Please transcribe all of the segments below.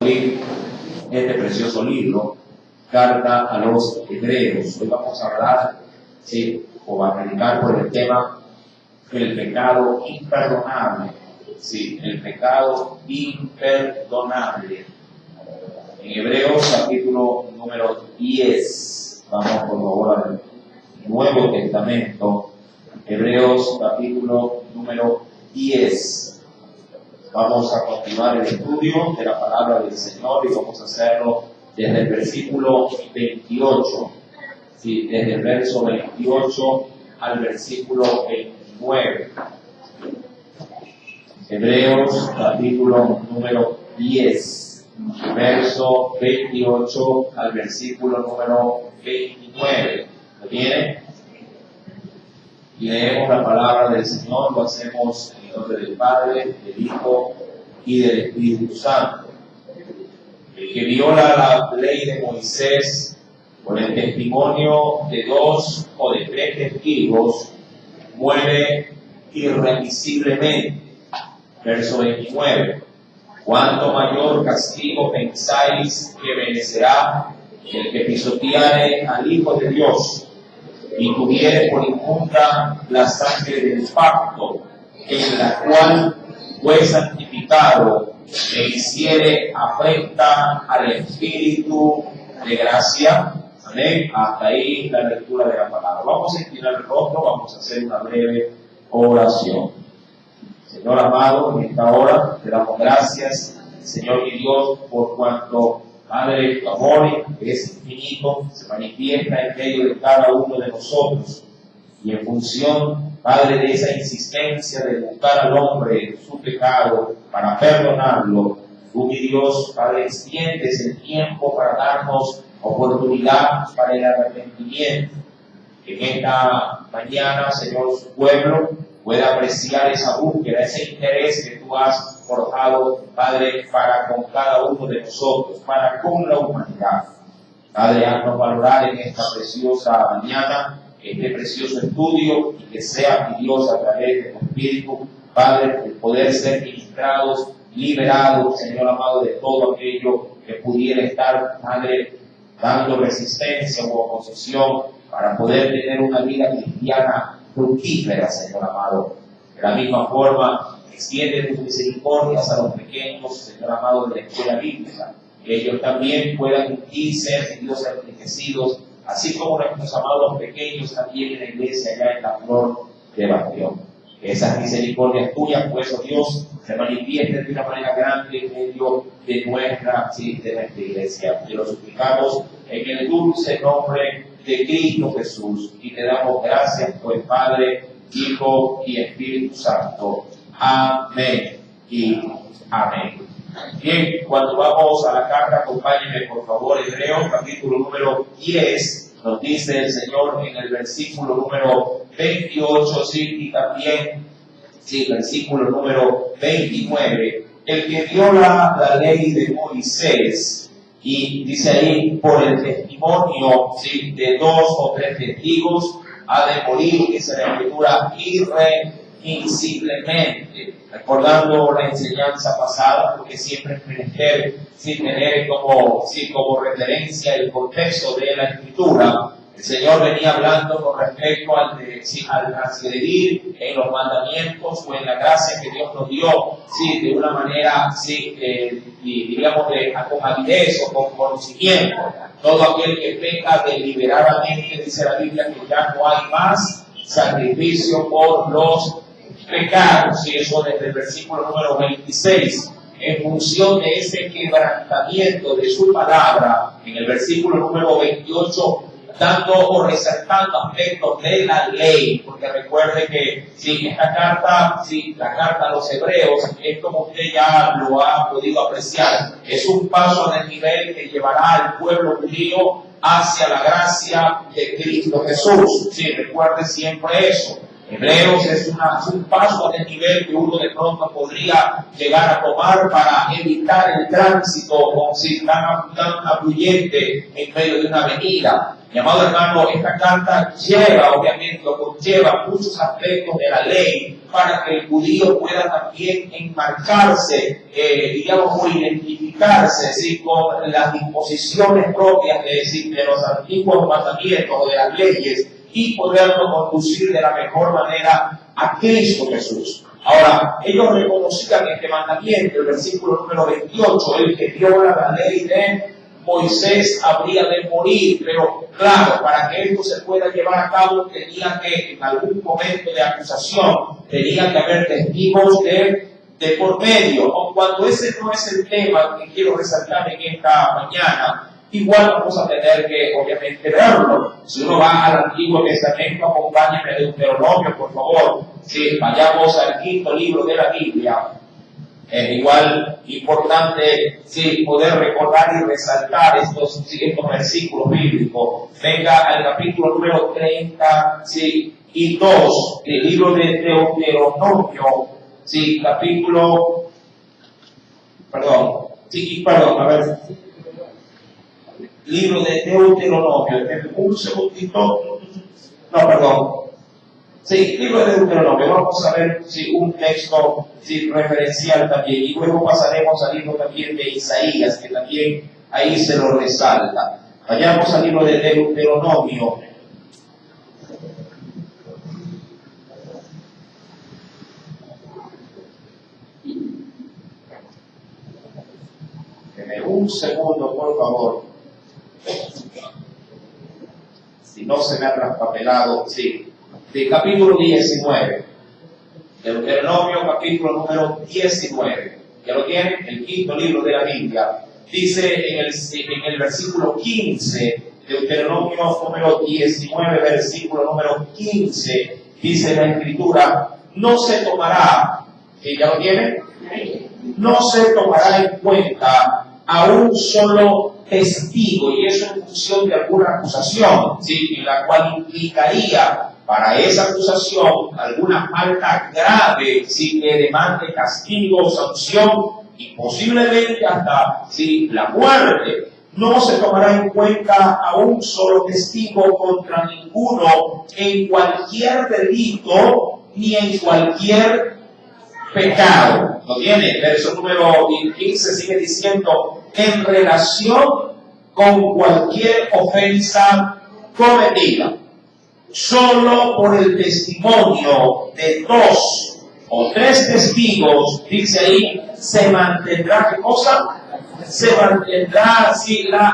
Este precioso libro, Carta a los Hebreos. Hoy vamos a hablar, o a predicar por el tema del pecado imperdonable. El pecado imperdonable. En Hebreos, capítulo número 10. Vamos por favor al Nuevo Testamento. Hebreos, capítulo número 10. Vamos a continuar el estudio de la palabra del Señor y vamos a hacerlo desde el versículo 28. Desde el verso 28 al versículo 29. Hebreos, capítulo número 10, verso 28 al versículo número 29. ¿Lo tiene? Y leemos la palabra del Señor, lo hacemos en el nombre del Padre, del Hijo y del Espíritu Santo. El que viola la ley de Moisés por el testimonio de 2 o de 3 testigos muere irremisiblemente. Verso 29. ¿Cuánto mayor castigo pensáis que merecerá el que pisoteare al Hijo de Dios y tuviere por inmunda la sangre del pacto, en la cual fue santificado e hiciere afrenta al Espíritu de gracia? Amén. Hasta ahí la lectura de la palabra. Vamos a inclinar el rostro, vamos a hacer una breve oración. Señor amado, en esta hora te damos gracias, Señor mi Dios, por cuanto, Padre, tu amor, que es infinito, se manifiesta en medio de cada uno de nosotros. Y en función, Padre, de esa insistencia de buscar al hombre en su pecado para perdonarlo, tú, mi Dios, Padre, extiendes el tiempo para darnos oportunidad para el arrepentimiento. En esta mañana, Señor, su pueblo pueda apreciar esa búsqueda, ese interés que tú has forjado, Padre, para con cada uno de nosotros, para con la humanidad. Padre, haznos valorar en esta preciosa mañana este precioso estudio y que sea, mi Dios, a través de tu Espíritu, Padre, el poder ser ministrados, liberados, Señor amado, de todo aquello que pudiera estar, Padre, dando resistencia u oposición para poder tener una vida cristiana fructífera, Señor amado. De la misma forma, extiende tus misericordias a los pequeños, Señor amado, de la escuela bíblica, que ellos también puedan ser, Dios, enriquecidos, así como nuestros amados pequeños también en la iglesia, allá en la flor de Bastión. Que esas misericordias tuyas, pues, oh Dios, se manifiesten de una manera grande en medio de nuestra iglesia. Te lo suplicamos en el dulce nombre de Cristo Jesús y te damos gracias por el Padre, Hijo y Espíritu Santo. Amén y amén. Bien, cuando vamos a la carta, acompáñenme por favor, Hebreos, capítulo número 10, nos dice el Señor en el versículo número 28, y también, versículo número 29, el que viola la ley de Moisés, y dice ahí, por el testimonio de 2 o 3 testigos, ha de morir, dice la Escritura, irremisiblemente. Recordando la enseñanza pasada, porque siempre es menester tener como referencia el contexto de la Escritura. El Señor venía hablando con respecto al transgredir en los mandamientos o en la gracia que Dios nos dio, de una manera, diríamos, con avidez o con conocimiento. Todo aquel que peca deliberadamente, dice la Biblia, que ya no hay más sacrificio por los pecados. Eso desde el versículo número 26. En función de ese quebrantamiento de su palabra, en el versículo número 28, dando o resaltando aspectos de la ley, porque recuerde que esta carta, la carta a los Hebreos, es como usted ya lo ha podido apreciar, es un paso en el nivel que llevará al pueblo judío hacia la gracia de Cristo Jesús. Recuerde siempre eso. Hebreos es un paso en el nivel que uno de pronto podría llegar a tomar para evitar el tránsito tan afluyente en medio de una avenida. Mi amado hermano, esta carta lleva, obviamente, conlleva muchos aspectos de la ley para que el judío pueda también enmarcarse, digamos, o identificarse, ¿sí?, con las disposiciones propias de los antiguos mandamientos o de las leyes y poderlo conducir de la mejor manera a Cristo Jesús. Ahora, ellos reconocían este mandamiento, el versículo número 28, el que viola la ley de Moisés habría de morir, pero claro, para que esto se pueda llevar a cabo tenía que, en algún momento de acusación, tenía que haber testigos de por medio. Aun cuando ese no es el tema que quiero resaltar en esta mañana, igual vamos a tener que, obviamente, verlo. Si uno va al Antiguo Testamento, acompáñenme de Deuteronomio, por favor. Sí, vayamos al quinto libro de la Biblia. Es igual importante, sí, poder recordar y resaltar estos versículos bíblicos. Venga al capítulo número 30, sí, y 2 del libro de Deuteronomio, sí, libro de Deuteronomio, un segundito, sí, libro de Deuteronomio, vamos a ver un texto referencial también, y luego pasaremos al libro también de Isaías, que también ahí se lo resalta. Vayamos al libro de Deuteronomio. Un segundo, por favor. Si no se me ha traspapelado, sí. De capítulo 19. Deuteronomio, capítulo número 19. ¿Ya lo tienen? El quinto libro de la Biblia. Dice en el versículo 15, Deuteronomio número 19, versículo número 15, dice la Escritura, no se tomará, ¿ya lo tienen? No se tomará en cuenta a un solo testigo, y eso en función de alguna acusación, ¿sí?, en la cual implicaría para esa acusación alguna falta grave, ¿sí?, que demande castigo, sanción y posiblemente hasta, ¿sí?, la muerte. No se tomará en cuenta a un solo testigo contra ninguno en cualquier delito ni en cualquier pecado. ¿Lo tiene? Verso número 15 sigue diciendo, en relación con cualquier ofensa cometida, solo por el testimonio de 2 o 3 testigos, dice ahí, se mantendrá, ¿qué cosa? Se mantendrá así la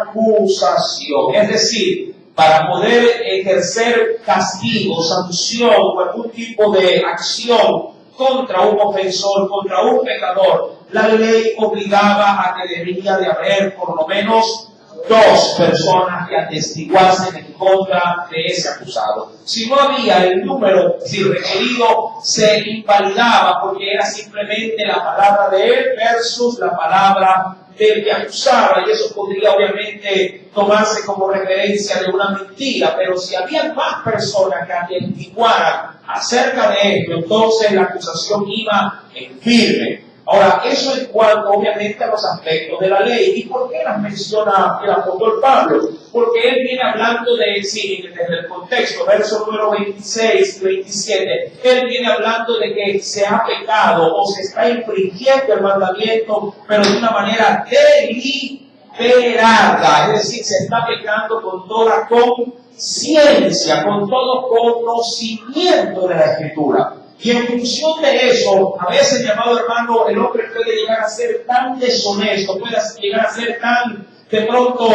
acusación. Es decir, para poder ejercer castigo, sanción o algún tipo de acción contra un ofensor, contra un pecador, la ley obligaba a que debía de haber por lo menos 2 personas que atestiguasen en contra de ese acusado. Si no había el número requerido, se invalidaba porque era simplemente la palabra de él versus la palabra del que acusaba, y eso podría obviamente tomarse como referencia de una mentira, pero si había más personas que atestiguaran acerca de esto, entonces la acusación iba en firme. Ahora, eso en cuanto obviamente a los aspectos de la ley. ¿Y por qué las menciona el apóstol Pablo? Porque él viene hablando de, desde el contexto, verso número 26 y 27, él viene hablando de que se ha pecado o se está infringiendo el mandamiento, pero de una manera deliberada, es decir, se está pecando con toda conciencia, con todo conocimiento de la Escritura. Y en función de eso, a veces, mi amado hermano, el hombre puede llegar a ser tan deshonesto, puede llegar a ser tan, de pronto,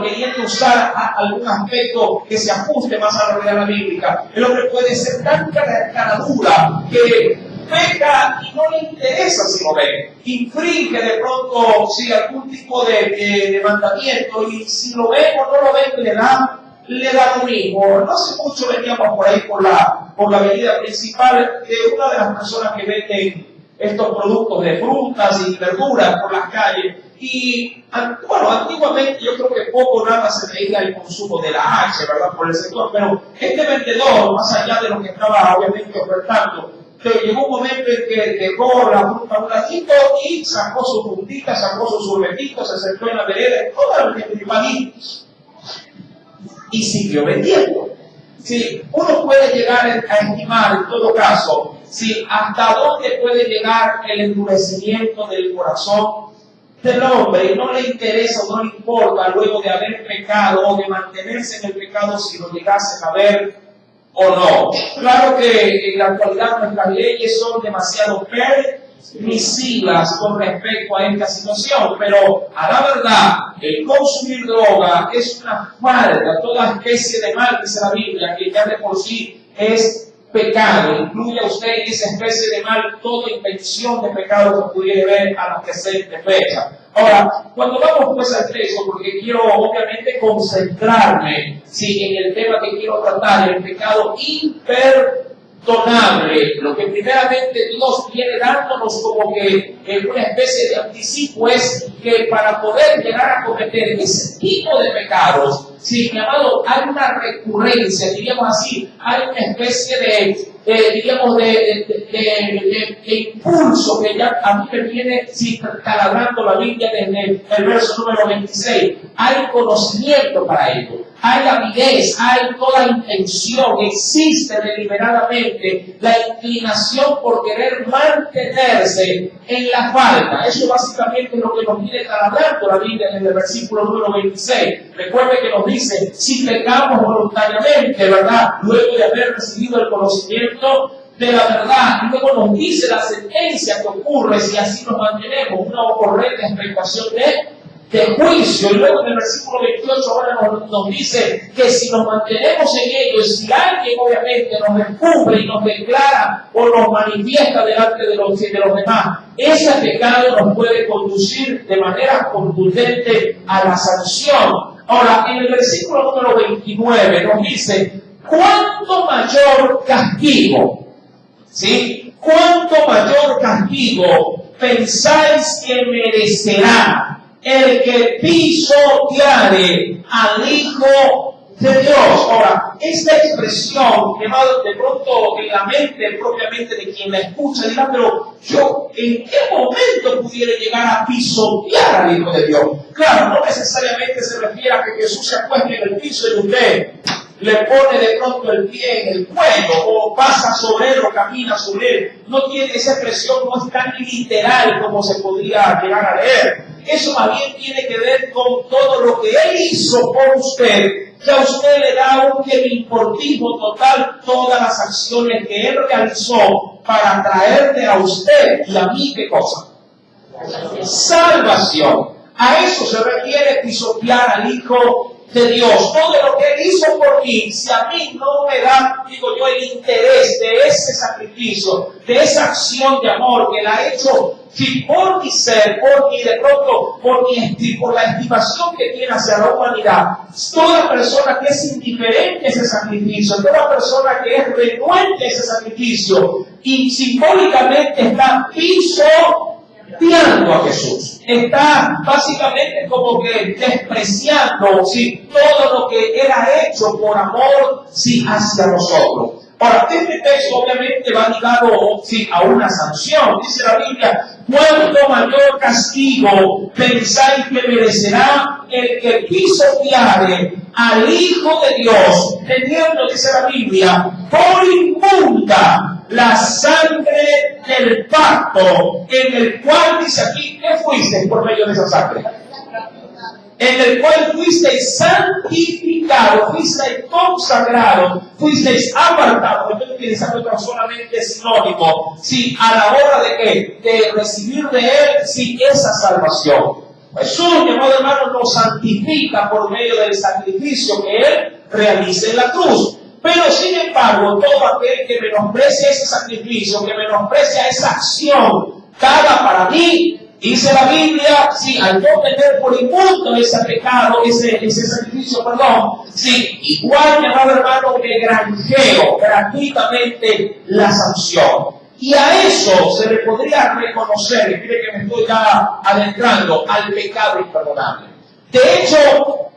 queriendo usar algún aspecto que se ajuste más a la realidad bíblica. El hombre puede ser tan caradura que peca y no le interesa si lo ve. Infringe de pronto algún tipo de mandamiento, y si lo ven o no lo ven, le da lo mismo. No hace mucho veníamos por ahí por la avenida principal de una de las personas que venden estos productos de frutas y verduras por las calles. Y antiguamente yo creo que poco o nada se veía el consumo de la H, ¿verdad?, por el sector, pero este vendedor, más allá de lo que estaba obviamente ofertando, llegó un momento en que dejó la fruta a un ladito y sacó su puntita, sacó sus sorbetitos, se sentó en la vereda y toda la gente y siguió vendiendo. Sí, uno puede llegar a estimar, en todo caso, sí, hasta dónde puede llegar el endurecimiento del corazón del hombre, y no le interesa o no le importa luego de haber pecado o de mantenerse en el pecado si lo llegasen a ver o no. Claro que en la actualidad nuestras leyes son demasiado permisivas con respecto a esta situación, pero a la verdad, el consumir droga es una falta, toda especie de mal, dice la Biblia, que ya de por sí es pecado. Incluye a usted en esa especie de mal toda intención de pecado que pudiera ver a la presente fecha. Ahora, cuando vamos pues al texto, porque quiero obviamente concentrarme en el tema que quiero tratar, el pecado imperdonable, lo que primeramente Dios viene dándonos como que en una especie de anticipo es que para poder llegar a cometer ese tipo de pecados, sí, mi amado, hay una recurrencia, diríamos así, hay una especie de impulso que ya a mí me viene taladrando la Biblia desde el verso número 26. Hay conocimiento para ello, hay avidez, hay toda intención, existe deliberadamente la inclinación por querer mantenerse en la falta. Eso básicamente es lo que nos viene taladrando la Biblia en el versículo número 26. Recuerde que nos dice, si pecamos voluntariamente, ¿verdad? Luego de haber recibido el conocimiento de la verdad, y luego nos dice la sentencia que ocurre si así nos mantenemos, una correcta expectación de juicio. Y luego en el versículo 28 ahora nos dice que si nos mantenemos en ello, si alguien obviamente nos descubre y nos declara o nos manifiesta delante de los demás, ese pecado nos puede conducir de manera contundente a la sanción. Ahora, en el versículo número 29 nos dice, ¿cuánto mayor castigo? ¿Sí? ¿Cuánto mayor castigo pensáis que merecerá el que pisoteare al Hijo de Dios? Ahora, esta expresión, que va de pronto en la mente propiamente de quien la escucha, dirá, pero yo, ¿en qué momento pudiera llegar a pisotear al Hijo de Dios? Claro, no necesariamente se refiere a que Jesús se acueste en el piso y usted le pone de pronto el pie en el cuello, o pasa sobre él, o camina sobre él. No tiene esa expresión, no es tan literal como se podría llegar a leer. Eso más bien tiene que ver con todo lo que Él hizo por usted, que a usted le da un importismo total todas las acciones que Él realizó para traerle a usted y a mí, ¿qué cosa? Salvación. A eso se refiere pisotear al Hijo de Dios. Todo lo que Él hizo por mí, si a mí no me da, digo yo, el interés de ese sacrificio, de esa acción de amor que Él ha hecho, si por mi ser, por mi de pronto, por la estimación que tiene hacia la humanidad, toda persona que es indiferente a ese sacrificio, toda persona que es renuente a ese sacrificio, y simbólicamente está pisoteando a Jesús. Está básicamente como que despreciando todo lo que Él ha hecho por amor hacia nosotros. Ahora, este texto obviamente va ligado a una sanción. Dice la Biblia, ¿cuánto mayor castigo pensáis que merecerá el que pisoteare al Hijo de Dios, teniendo, dice la Biblia, por inmunda la sangre del pacto, en el cual, dice aquí, ¿qué fuiste por medio de esa sangre? En el cual fuisteis santificados, fuisteis consagrados, fuisteis apartados. Estoy utilizando solamente sinónimo, a la hora de ¿qué? De recibir de Él, esa salvación. Jesús, mi amado hermano, nos santifica por medio del sacrificio que Él realiza en la cruz. Pero sin embargo, todo aquel que menosprecia ese sacrificio, que menosprecia esa acción dada para mí, dice la Biblia, al no tener por inmundo ese pecado, ese sacrificio, igual, mi amado hermano, que granjeo gratuitamente la sanción. Y a eso se le podría reconocer, y creo que me estoy ya adentrando, al pecado imperdonable. De hecho,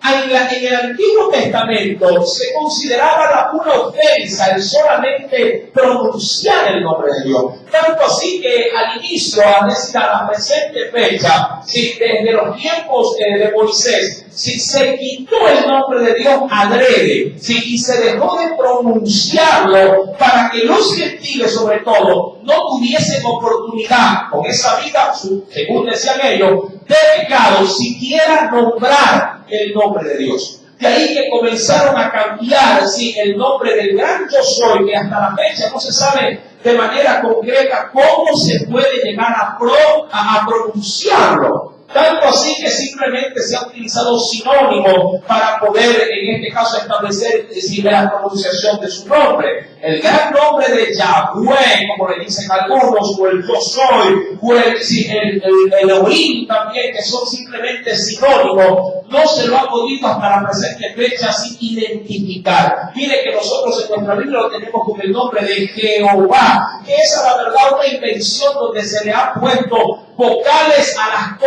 En el Antiguo Testamento se consideraba una ofensa el solamente pronunciar el nombre de Dios. Tanto así que al inicio, a la presente fecha, desde los tiempos de Moisés, se quitó el nombre de Dios adrede, y se dejó de pronunciarlo para que los gentiles, sobre todo, no tuviesen oportunidad con esa vida, según decían ellos, de pecado, siquiera nombrar el nombre de Dios. De ahí que comenzaron a cambiar el nombre del gran yo soy, que hasta la fecha no se sabe de manera concreta cómo se puede llegar a pronunciarlo. Tanto así que simplemente se ha utilizado sinónimo para poder, en este caso, establecer la pronunciación de su nombre. El gran nombre de Yahweh, como le dicen algunos, o el yo soy, o el Elohim también, que son simplemente sinónimos, no se lo ha podido hasta la presente fecha así identificar. Mire que nosotros en nuestra Biblia lo tenemos con el nombre de Jehová, que es a la verdad una invención donde se le ha puesto vocales a las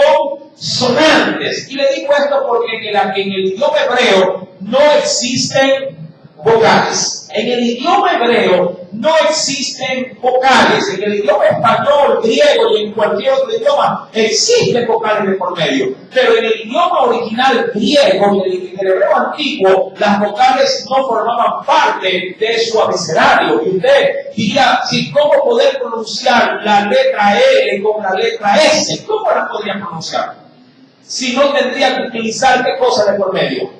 consonantes. Y le digo esto porque en el idioma hebreo no existen vocales. En el idioma hebreo no existen vocales. En el idioma español, griego y en cualquier otro idioma existen vocales de por medio. Pero en el idioma original griego y en el hebreo antiguo, las vocales no formaban parte de su abecedario. Y usted diría, ¿cómo poder pronunciar la letra L con la letra S? ¿Cómo la podría pronunciar? Si no tendría que utilizar qué cosa de por medio.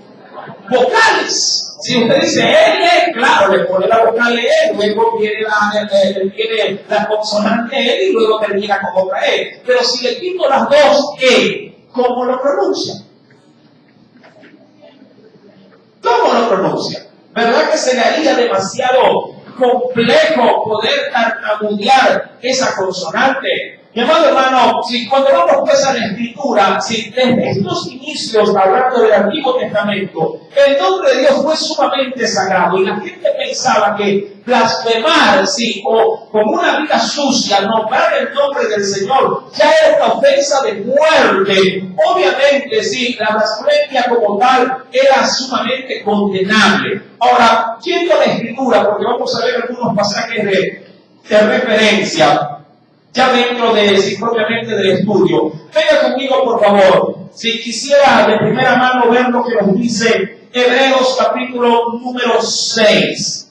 Vocales. Si usted dice L, claro, le pone la vocal E, luego viene la consonante L y luego termina con otra E. Pero si le quito las dos E, ¿cómo lo pronuncia? ¿Cómo lo pronuncia? ¿Verdad que se le haría demasiado complejo poder tartamudear esa consonante? Mi amado hermano, cuando vamos pues a la Escritura, desde estos inicios, hablando del Antiguo Testamento, el nombre de Dios fue sumamente sagrado y la gente pensaba que blasfemar, o con una vida sucia, nombrar el nombre del Señor, ya era una ofensa de muerte. Obviamente, la blasfemia como tal era sumamente condenable. Ahora, yendo a la Escritura, porque vamos a ver algunos pasajes de referencia, ya dentro propiamente del estudio. Venga conmigo, por favor. Si quisiera de primera mano ver lo que nos dice Hebreos capítulo número 6.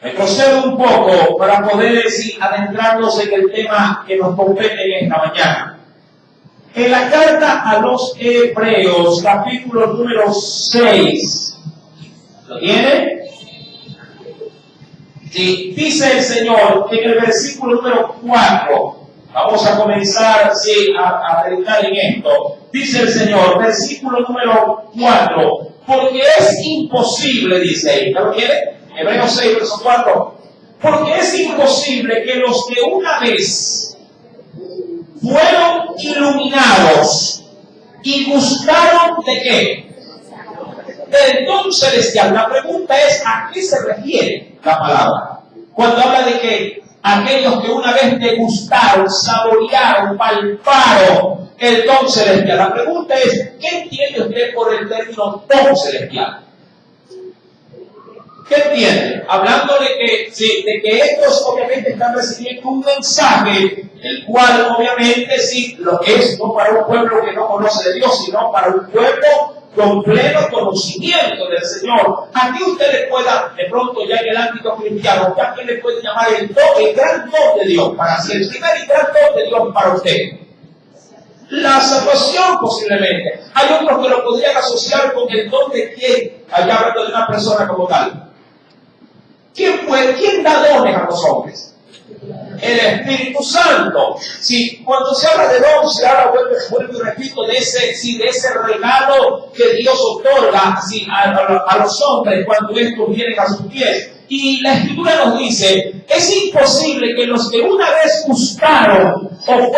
Me procedo un poco para poder adentrarnos en el tema que nos compete en esta mañana. En la carta a los Hebreos, capítulo número 6. ¿Lo tiene? Sí, dice el Señor en el versículo número 4, vamos a comenzar a meditar en esto. Dice el Señor, versículo número 4, porque es imposible, dice, ¿ya lo quiere? Hebreos 6, verso 4, porque es imposible que los que una vez fueron iluminados y gustaron de qué? Del don celestial. La pregunta es, ¿a qué se refiere la palabra? Cuando habla de que aquellos que una vez degustaron, saborearon, palparon el don celestial. La pregunta es, ¿qué entiende usted por el término don celestial? ¿Qué entiende? Hablando de que estos obviamente están recibiendo un mensaje, el cual obviamente lo es no para un pueblo que no conoce de Dios, sino para un pueblo con pleno conocimiento del Señor. Aquí usted le pueda, de pronto ya en el ámbito cristiano, aquí le puede llamar el gran don de Dios para sí, el primer y gran don de Dios para usted. La salvación posiblemente. Hay otros que lo podrían asociar con el don de quién, allá hablando de una persona como tal. ¿Quién da dones a los hombres? El Espíritu Santo. Cuando se habla de don, se habla, vuelvo y repito, de ese regalo que Dios otorga a los hombres cuando estos vienen a sus pies. Y la Escritura nos dice, es imposible que los que una vez gustaron o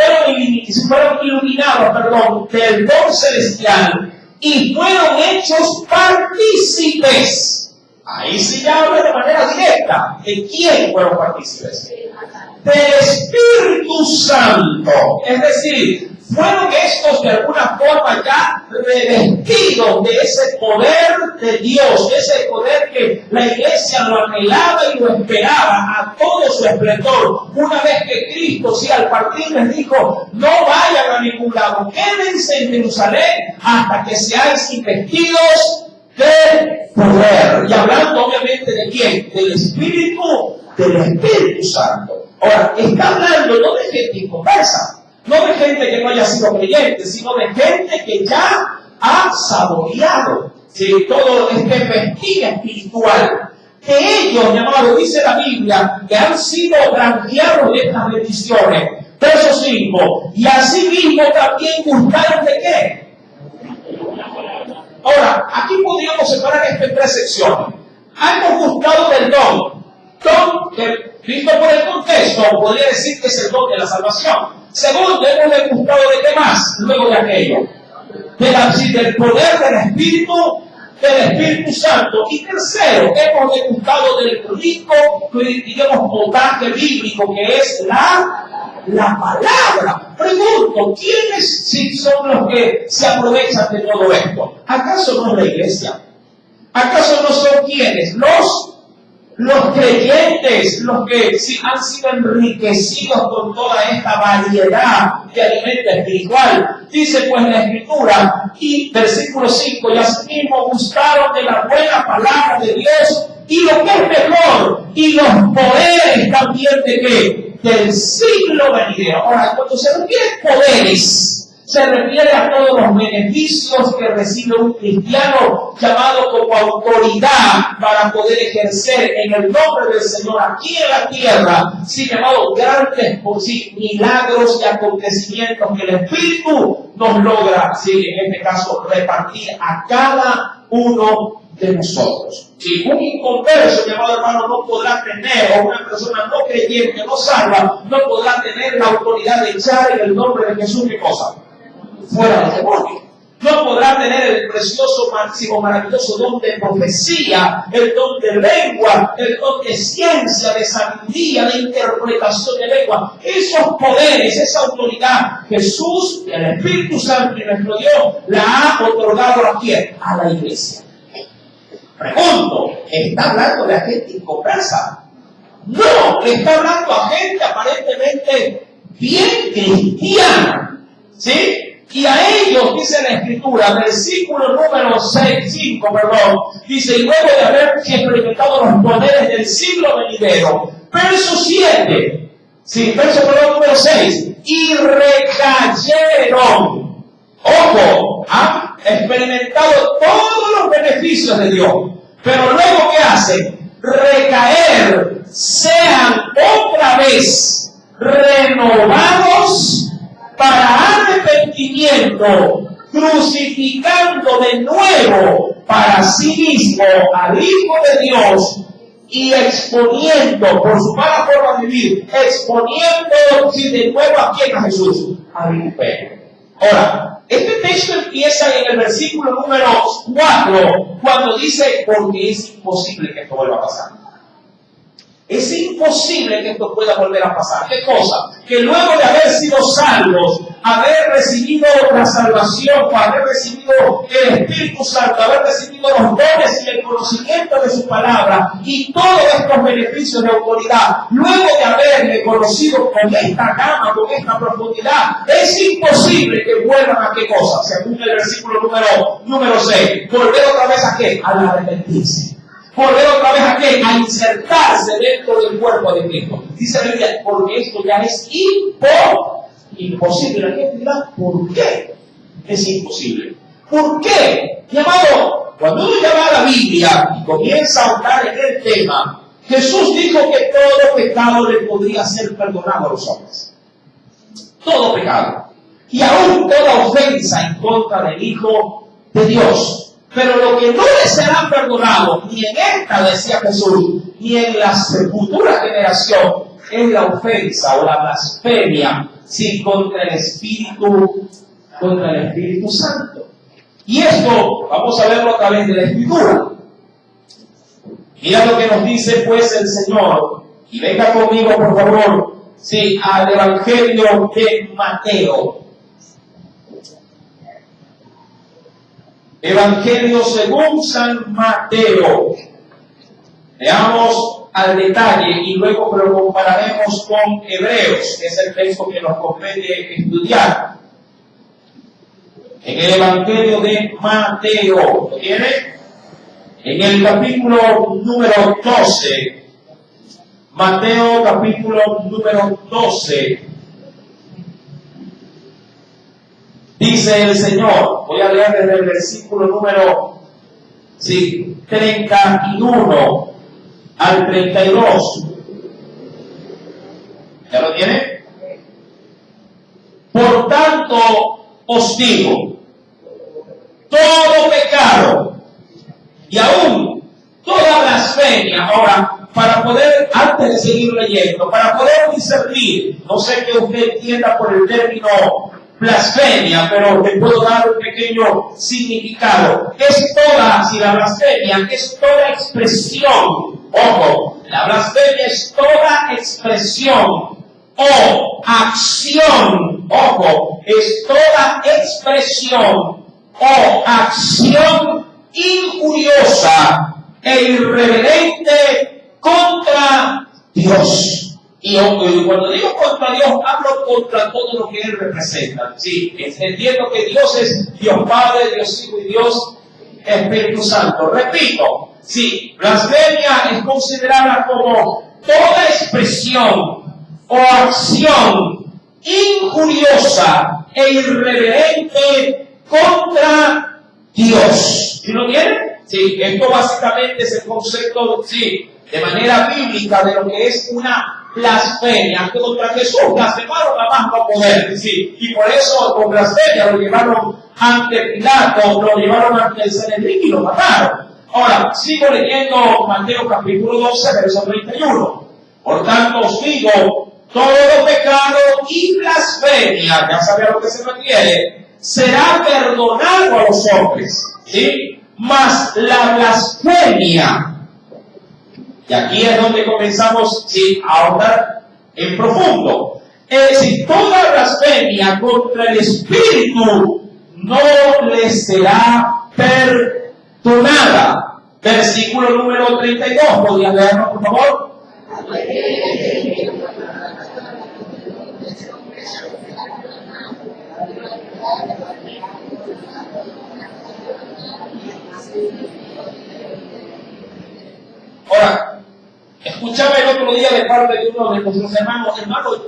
fueron iluminados, del don celestial y fueron hechos partícipes. Ahí se habla de manera directa. ¿De quién fueron partícipes? Del Espíritu Santo. Es decir, fueron estos de alguna forma ya revestidos de ese poder de Dios, de ese poder que la iglesia lo anhelaba y lo esperaba a todo su esplendor. Una vez que Cristo, sí, al partir les dijo, no vayan a ningún lado, quédense en Jerusalén hasta que seáis investidos de poder. Y hablando obviamente de quién, del Espíritu Santo. Ahora, está hablando no de gente inconversa, no de gente que no haya sido creyente, sino de gente que ya ha saboreado, ¿sí?, todo este festín espiritual. De ellos, mi amado, dice la Biblia, que han sido granjeados de estas bendiciones. Verso 5. Y así mismo también gustaron de qué. Ahora, aquí podríamos separar esto en tres secciones. Hemos gustado del don que, visto por el contexto, podría decir que es el don de la salvación. Segundo, hemos degustado de qué más, luego de aquello, del poder del Espíritu Santo. Y tercero, hemos degustado del rico, digamos, potaje bíblico, que es la palabra. Pregunto, ¿quiénes sí son los que se aprovechan de todo esto? ¿Acaso no es la iglesia? ¿Acaso no son quienes? Los creyentes, los que sí han sido enriquecidos con toda esta variedad de alimento espiritual. Dice pues la Escritura, y versículo 5, y asimismo gustaron de la buena palabra de Dios, y lo que es mejor, y los poderes también de qué, del siglo venidero. Ahora, cuando se refiere a poderes, se refiere a todos los beneficios que recibe un cristiano llamado como autoridad para poder ejercer en el nombre del Señor aquí en la tierra, sí, llamado grandes milagros y acontecimientos que el Espíritu nos logra, sí, en este caso, repartir a cada uno de nosotros. Si un inconverso, llamado hermano, no podrá tener, o una persona no creyente, no salva, no podrá tener la autoridad de echar en el nombre de Jesús, ¿qué cosa? Fuera del demonio. No podrá tener el precioso, máximo, maravilloso don de profecía, el don de lengua, el don de ciencia, de sabiduría, de interpretación de lengua. Esos poderes, esa autoridad, Jesús, el Espíritu Santo y nuestro Dios, la ha otorgado a quién? A la iglesia. Pregunto, ¿está hablando de gente inconversa? No, está hablando a gente aparentemente bien cristiana, ¿sí? Y a ellos, dice la Escritura, versículo número 5, dice, y luego de haber experimentado los poderes del siglo venidero, verso 7, sí, verso número 6, y recayeron. Ojo, han experimentado todos los beneficios de Dios, pero luego ¿qué hacen? Recaer, sean otra vez renovados para arrepentimiento, crucificando de nuevo para sí mismo al Hijo de Dios y exponiendo, por su mala forma de vivir, exponiendo de nuevo a quién, a Jesús, al imperio. Ahora, este texto empieza en el versículo número 4, cuando dice, porque es imposible que esto vuelva a pasar. Es imposible que esto pueda volver a pasar. ¿Qué cosa? Que luego de haber sido salvos, haber recibido la salvación, haber recibido el Espíritu Santo, haber recibido los dones y el conocimiento de su palabra y todos estos beneficios de autoridad, luego de haberle conocido con esta gama, con esta profundidad, es imposible que vuelvan a qué cosa, según el versículo número 6, volver otra vez a qué, a la arrepentirse. Volver otra vez a qué, a insertarse dentro del cuerpo de Cristo. Dice la Biblia, porque esto ya es imposible. La gente dirá, ¿por qué es imposible? ¿Por qué? Mi amado, cuando uno llama a la Biblia y comienza a ahondar en el tema, Jesús dijo que todo pecado le podría ser perdonado a los hombres. Todo pecado. Y aún toda ofensa en contra del Hijo de Dios. Pero lo que no le será perdonado, ni en esta, decía Jesús, ni en la futura generación, es la ofensa o la blasfemia, sí, contra el Espíritu Santo. Y esto, vamos a verlo a través de la Escritura. Mira lo que nos dice pues el Señor, y venga conmigo por favor, sí, al Evangelio de Mateo. Evangelio según San Mateo. Veamos al detalle y luego lo compararemos con Hebreos, que es el texto que nos compete estudiar. En el Evangelio de Mateo, ¿lo tiene? En el capítulo número 12, Mateo capítulo número 12, dice el Señor, voy a leer desde el versículo número 31 al 32. ¿Ya lo tiene? Por tanto, os digo, todo pecado y aún toda blasfemia. Ahora, para poder, antes de seguir leyendo, para poder discernir, no sé qué usted entienda por el término blasfemia, pero te puedo dar un pequeño significado. Es toda, si la blasfemia es toda expresión, ojo, la blasfemia es toda expresión o acción, ojo, es toda expresión o acción injuriosa e irreverente contra Dios. Y cuando digo contra Dios, hablo contra todo lo que Él representa. Sí, entendiendo que Dios es Dios Padre, Dios Hijo y Dios Espíritu Santo. Repito, sí, blasfemia es considerada como toda expresión o acción injuriosa e irreverente contra Dios. ¿Sí lo tienen? Sí, esto básicamente es el concepto, sí, de manera bíblica de lo que es una blasfemia. Contra Jesús blasfemaron a más no poder, sí, y por eso con blasfemia lo llevaron ante Pilato, lo llevaron ante el Sanedrín y lo mataron. Ahora, sigo leyendo Mateo capítulo 12, verso 31. Por tanto os digo, todo pecado y blasfemia, ya sabe a lo que se refiere, será perdonado a los hombres, ¿sí? Mas la blasfemia, y aquí es donde comenzamos, ¿sí?, a ahondar en profundo. Es decir, toda blasfemia contra el Espíritu no les será perdonada. Versículo número 32, ¿podrían leernos, por favor? Ahora, escuchaba el otro día de parte de uno de nuestros hermanos,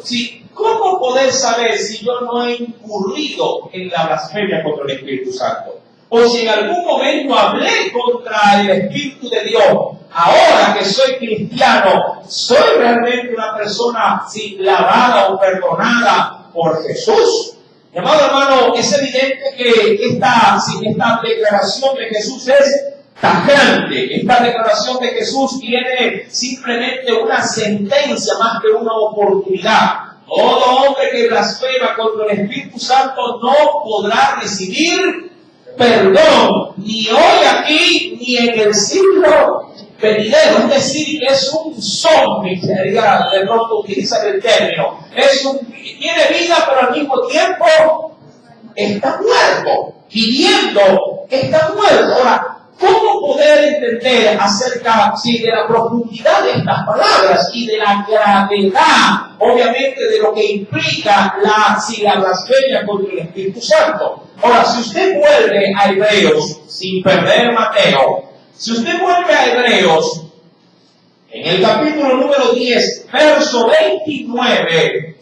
sí, ¿cómo poder saber si yo no he incurrido en la blasfemia contra el Espíritu Santo? O si en algún momento hablé contra el Espíritu de Dios, ahora que soy cristiano, ¿soy realmente una persona lavada o perdonada por Jesús? Mi amado hermano, es evidente que esta declaración de Jesús es tajante. Esta declaración de Jesús tiene simplemente una sentencia más que una oportunidad. Todo hombre que blasfema contra el Espíritu Santo no podrá recibir perdón, ni hoy aquí, ni en el siglo venidero. Es decir, que es un zombie, sería de pronto utilizar el término. Tiene vida, pero al mismo tiempo está muerto. Viviendo, está muerto. Ahora, ¿cómo poder entender acerca de la profundidad de estas palabras y de la gravedad, obviamente, de lo que implica la blasfemia contra el Espíritu Santo? Ahora, si usted vuelve a Hebreos, sin perder Mateo, si usted vuelve a Hebreos, en el capítulo número 10, verso 29,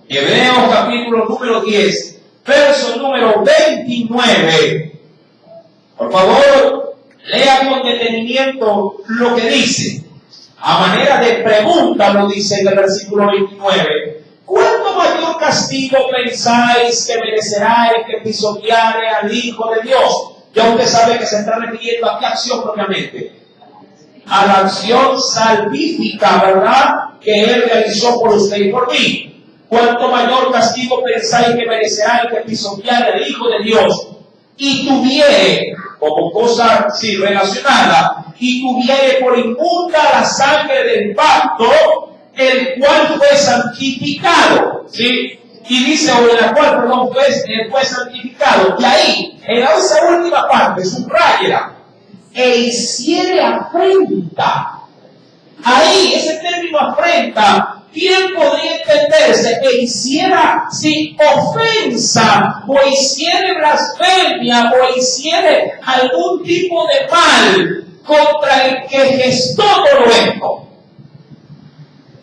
Hebreos capítulo número 10, verso número 29, por favor, lea con detenimiento lo que dice. A manera de pregunta lo dice en el versículo 29. ¿Cuánto mayor castigo pensáis que merecerá el que pisoteare al Hijo de Dios? Ya usted sabe que se está refiriendo a qué acción propiamente. A la acción salvífica, ¿verdad?, que Él realizó por usted y por mí. ¿Cuánto mayor castigo pensáis que merecerá el que pisoteare al Hijo de Dios? Y tuviere, como cosa relacionada, y tuviere por inmunda la sangre del pacto, el cual fue santificado, ¿sí?, y dice, o en la cual, perdón, fue santificado. Y ahí, en esa última parte, subrayela, e hiciere afrenta. Ahí, ese término afrenta, ¿quién podría entenderse? E hiciera, si ofensa, o hiciere blasfemia, o hiciere algún tipo de mal contra el que gestó todo esto.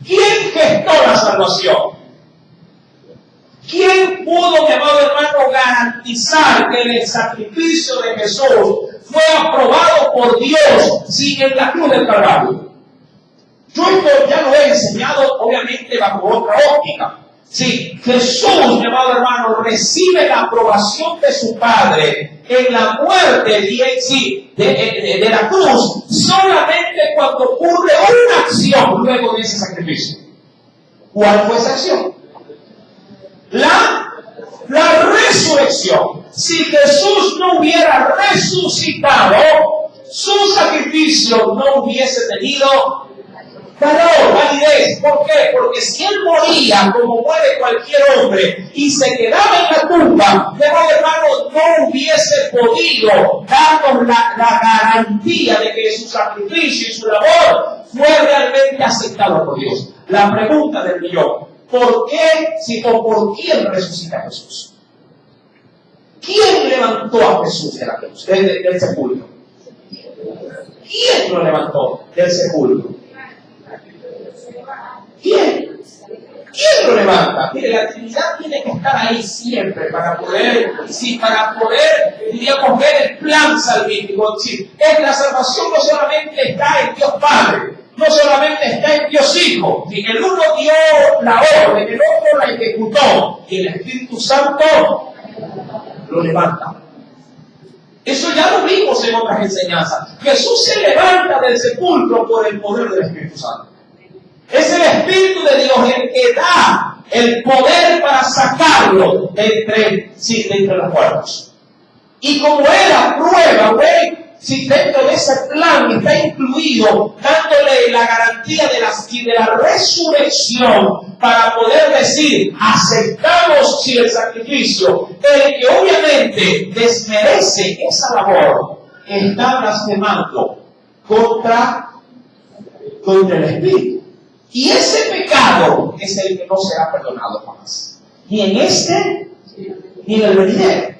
¿Quién gestó la salvación? ¿Quién pudo, mi amado hermano, garantizar que el sacrificio de Jesús fue aprobado por Dios sin en la cruz del Calvario? Yo esto ya lo he enseñado, obviamente, bajo otra óptica. Si Jesús, mi amado hermano, recibe la aprobación de su Padre en la muerte de la cruz, solamente cuando ocurre una acción luego de ese sacrificio. ¿Cuál fue esa acción? La resurrección. Si Jesús no hubiera resucitado, su sacrificio no hubiese tenido valor, validez. ¿Por qué? Porque si él moría como muere cualquier hombre y se quedaba en la tumba, mi hermano, no hubiese podido darnos la garantía de que su sacrificio y su labor fue realmente aceptado por Dios. La pregunta del millón: ¿por qué, o por quién resucita Jesús? ¿Quién levantó a Jesús de la cruz, del sepulcro? ¿Quién lo levantó del sepulcro? ¿Quién? ¿Quién lo levanta? Mire, la Trinidad tiene que estar ahí siempre para poder, diríamos, ver el plan salvífico. Es decir, la salvación no solamente está en Dios Padre, no solamente está en Dios Hijo. El uno dio la orden, el otro la ejecutó, y el Espíritu Santo lo levanta. Eso ya lo vimos en otras enseñanzas. Jesús se levanta del sepulcro por el poder del Espíritu Santo. Es el Espíritu de Dios el que da el poder para sacarlo de entre los muertos. Y como Él aprueba, si dentro de ese plan está incluido, dándole la garantía de la resurrección, para poder decir, aceptamos si el sacrificio, el que obviamente desmerece esa labor, está blasfemando contra el Espíritu. Y ese pecado es el que no será perdonado jamás. Ni en este, ni en el venidero.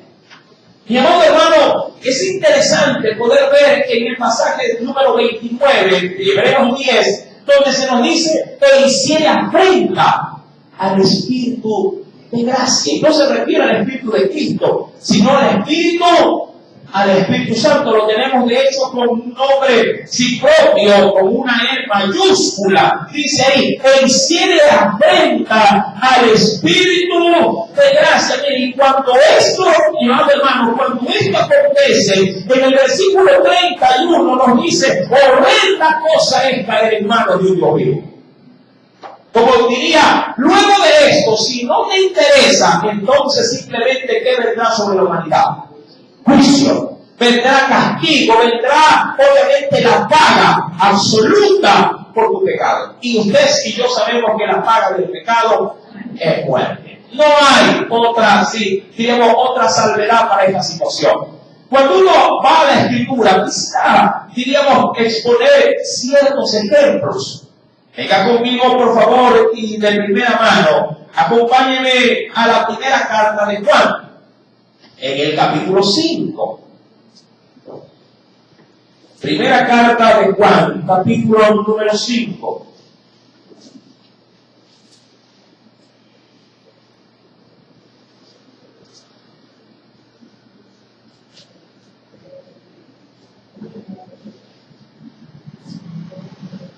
Mi amado hermano, es interesante poder ver en el pasaje número 29 de Hebreos 10, donde se nos dice que hiciere afrenta al Espíritu de gracia. Y no se refiere al Espíritu de Cristo, sino al Espíritu Santo. Lo tenemos de hecho con un nombre propio, con una E mayúscula. Dice ahí, que hiciere afrenta al Espíritu de gracia. Y cuando esto, mi amado hermano, cuando esto acontece, en el versículo 31 nos dice, horrenda cosa es caer en manos de un Dios vivo. Como diría, luego de esto, si no te interesa, entonces simplemente ¿qué vendrá sobre la humanidad? Juicio, vendrá castigo, vendrá obviamente la paga absoluta por tu pecado. Y ustedes y yo sabemos que la paga del pecado es muerte. No hay otra salvedad para esta situación. Cuando uno va a la Escritura, quizá, exponer ciertos ejemplos. Venga conmigo, por favor, y de primera mano, acompáñeme a la primera carta de Juan, en el capítulo 5. Primera carta de Juan, capítulo número 5.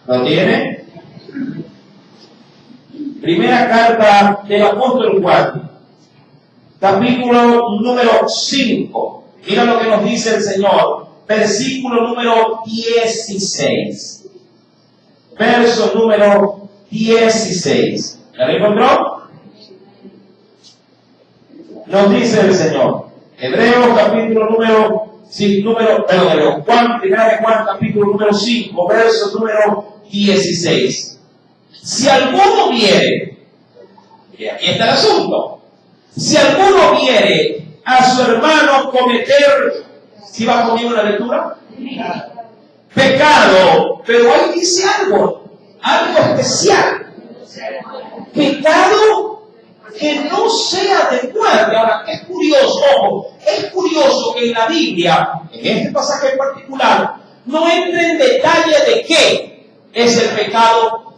¿Lo tiene? Primera carta del apóstol Juan, capítulo número 5. Mira lo que nos dice el Señor. Versículo número 16. Verso número 16. ¿Ya lo encontró? Nos dice el Señor. Hebreos capítulo Juan, primera de Juan, capítulo número 5, verso número 16. Si alguno viere, y aquí está el asunto, Si alguno viere a su hermano cometer, ¿si va conmigo en la lectura? Pecado, pero ahí dice algo especial. Pecado que no sea de muerte. Ahora, es curioso, ojo, es curioso que en la Biblia, en este pasaje en particular, no entra en detalle de qué es el pecado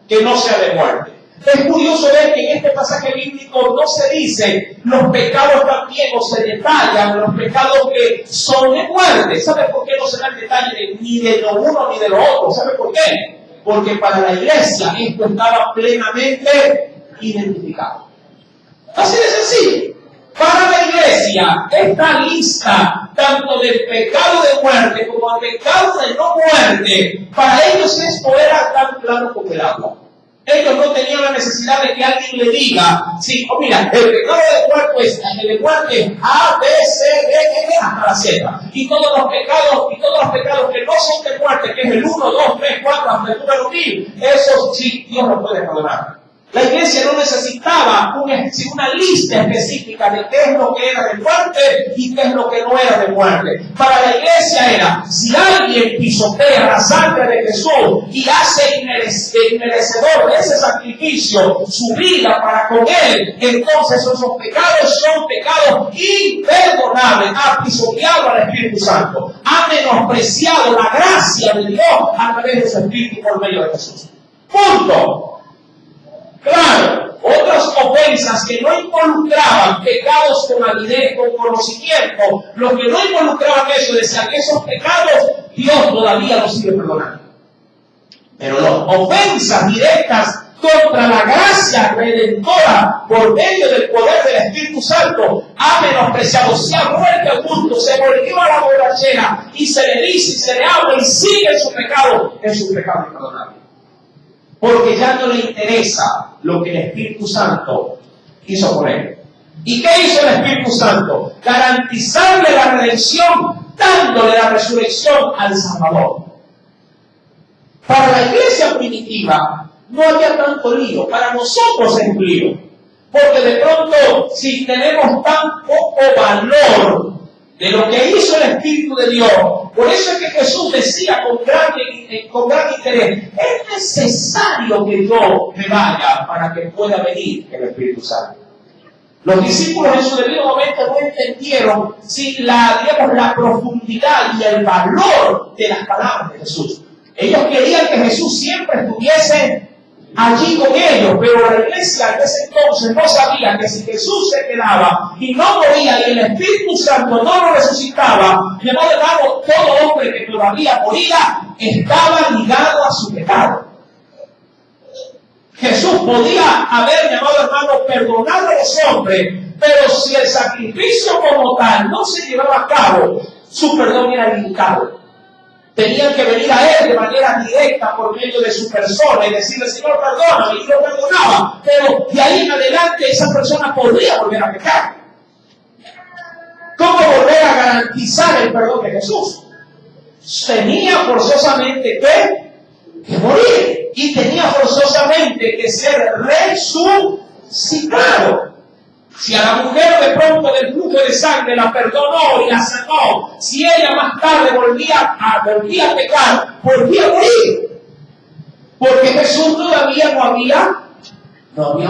que no sea de muerte. Es curioso ver que en este pasaje bíblico no se dice los pecados también, o se detallan los pecados que son de muerte. ¿Sabe por qué no se da el detalle ni de lo uno ni de lo otro? ¿Sabe por qué? Porque para la iglesia esto estaba plenamente identificado. Así de sencillo. Para la iglesia, esta lista, tanto del pecado de muerte como del pecado de no muerte, para ellos esto era tan claro como el agua. Ellos no tenían la necesidad de que alguien le diga, sí, oh, mira, el pecado de muerte es A, B, C, D, E, hasta la Z. Y todos los pecados que no son de muerte, que es el 1, 2, 3, 4, hasta el número 1000, esos sí, Dios los puede perdonar. La iglesia no necesitaba una lista específica de qué es lo que era de muerte y qué es lo que no era de muerte. Para la iglesia era, si alguien pisotea la sangre de Jesús y hace inmerecedor de ese sacrificio su vida para con él, entonces esos pecados son pecados imperdonables. Ha pisoteado al Espíritu Santo, ha menospreciado la gracia de Dios a través de su Espíritu por medio de Jesús. Punto. Claro, otras ofensas que no involucraban pecados con validez, con conocimiento, los que no involucraban eso, decían que esos pecados Dios todavía los sigue perdonando. Pero las ofensas directas contra la gracia redentora por medio del poder del Espíritu Santo ha menospreciado, se ha muerto al punto, se volvió a la borrachera y se le dice y se le habla y sigue en su pecado imperdonable. Porque ya no le interesa lo que el Espíritu Santo hizo por él. ¿Y qué hizo el Espíritu Santo? Garantizarle la redención, dándole la resurrección al Salvador. Para la iglesia primitiva no había tanto lío, para nosotros es lío. Porque de pronto, si tenemos tan poco valor de lo que hizo el Espíritu de Dios, por eso es que Jesús decía con gran interés, es necesario que yo me vaya para que pueda venir el Espíritu Santo. Los discípulos en su debido momento no entendieron la profundidad y el valor de las palabras de Jesús. Ellos querían que Jesús siempre estuviese allí con ellos, pero la iglesia en ese entonces no sabía que si Jesús se quedaba y no moría y el Espíritu Santo no lo resucitaba, de modo que todo hombre que todavía moría estaba ligado a su pecado. Jesús podía haber, llamado hermano, perdonado a los hombres, pero si el sacrificio como tal no se llevaba a cabo, su perdón era limitado. Tenían que venir a él de manera directa por medio de su persona y decirle, Señor, perdóname, y lo perdonaba. Pero de ahí en adelante esa persona podría volver a pecar. ¿Cómo volver a garantizar el perdón de Jesús? Tenía forzosamente que morir y tenía forzosamente que ser resucitado. Si a la mujer de pronto del flujo de sangre la perdonó y la sanó, si ella más tarde volvía a pecar, volvía a morir. Porque Jesús todavía no había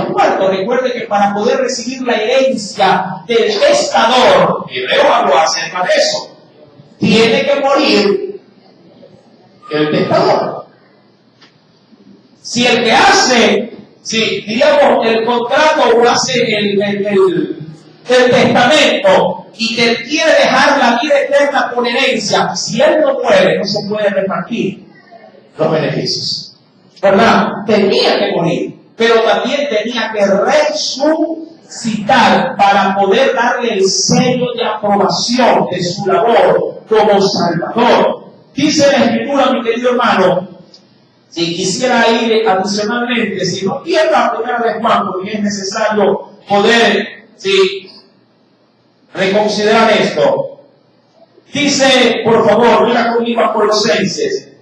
muerto. Recuerde que para poder recibir la herencia del testador, Hebreo habló acerca de eso, tiene que morir el testador. Si el que hace, digamos, el contrato o hace el testamento y que quiere dejar la vida eterna por herencia, si él no muere, no se puede repartir los beneficios. ¿Verdad? Tenía que morir, pero también tenía que resucitar para poder darle el sello de aprobación de su labor como Salvador. Dice la Escritura, mi querido hermano, si quisiera ir adicionalmente, si no pierda la primera de Juan, porque es necesario poder reconsiderar esto. Dice, por favor, mira conmigo a Colosenses.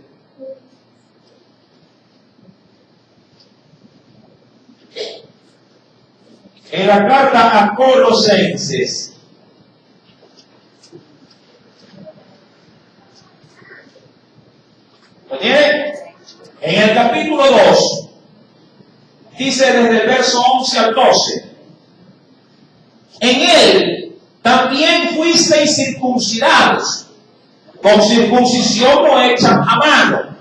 en la carta a Colosenses. ¿Lo tiene? En el capítulo 2, dice desde el verso 11 al 12, en él también fuisteis circuncidados, con circuncisión no hecha a mano,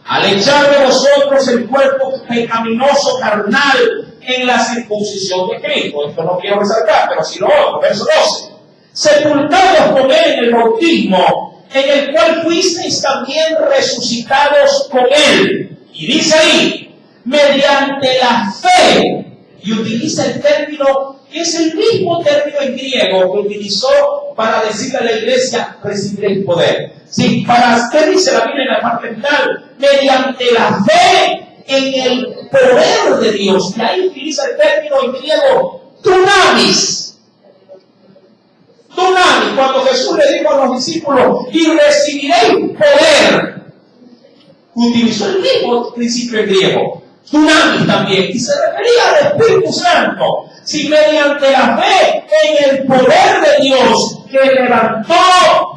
al echar de vosotros el cuerpo pecaminoso carnal en la circuncisión de Cristo. Esto no quiero resaltar, pero si lo otro, verso 12. Sepultados con él en el bautismo, en el cual fuisteis también resucitados con él. Y dice ahí, mediante la fe, y utiliza el término, que es el mismo término en griego que utilizó para decirle a la iglesia, recibiréis poder. Sí, para ¿qué dice la Biblia en la parte final? Mediante la fe en el poder de Dios. Y ahí utiliza el término en griego, dunamis. Dunamis, cuando Jesús le dijo a los discípulos, y recibiréis poder, utilizó el mismo principio en griego, dunamis también, y se refería al Espíritu Santo. Si mediante la fe en el poder de Dios que levantó,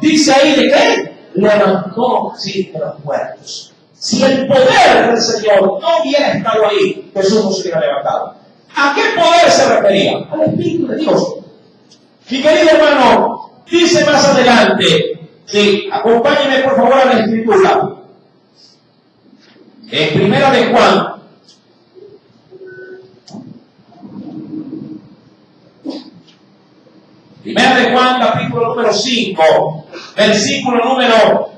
dice ahí de qué, levantó sí, de los muertos. Si el poder del Señor no hubiera estado ahí, Jesús no se hubiera levantado. ¿A qué poder se refería? Al Espíritu de Dios. Mi querido hermano, dice más adelante, sí, acompáñenme por favor a la Escritura. En Primera de Juan, Primera de Juan, capítulo número 5, versículo número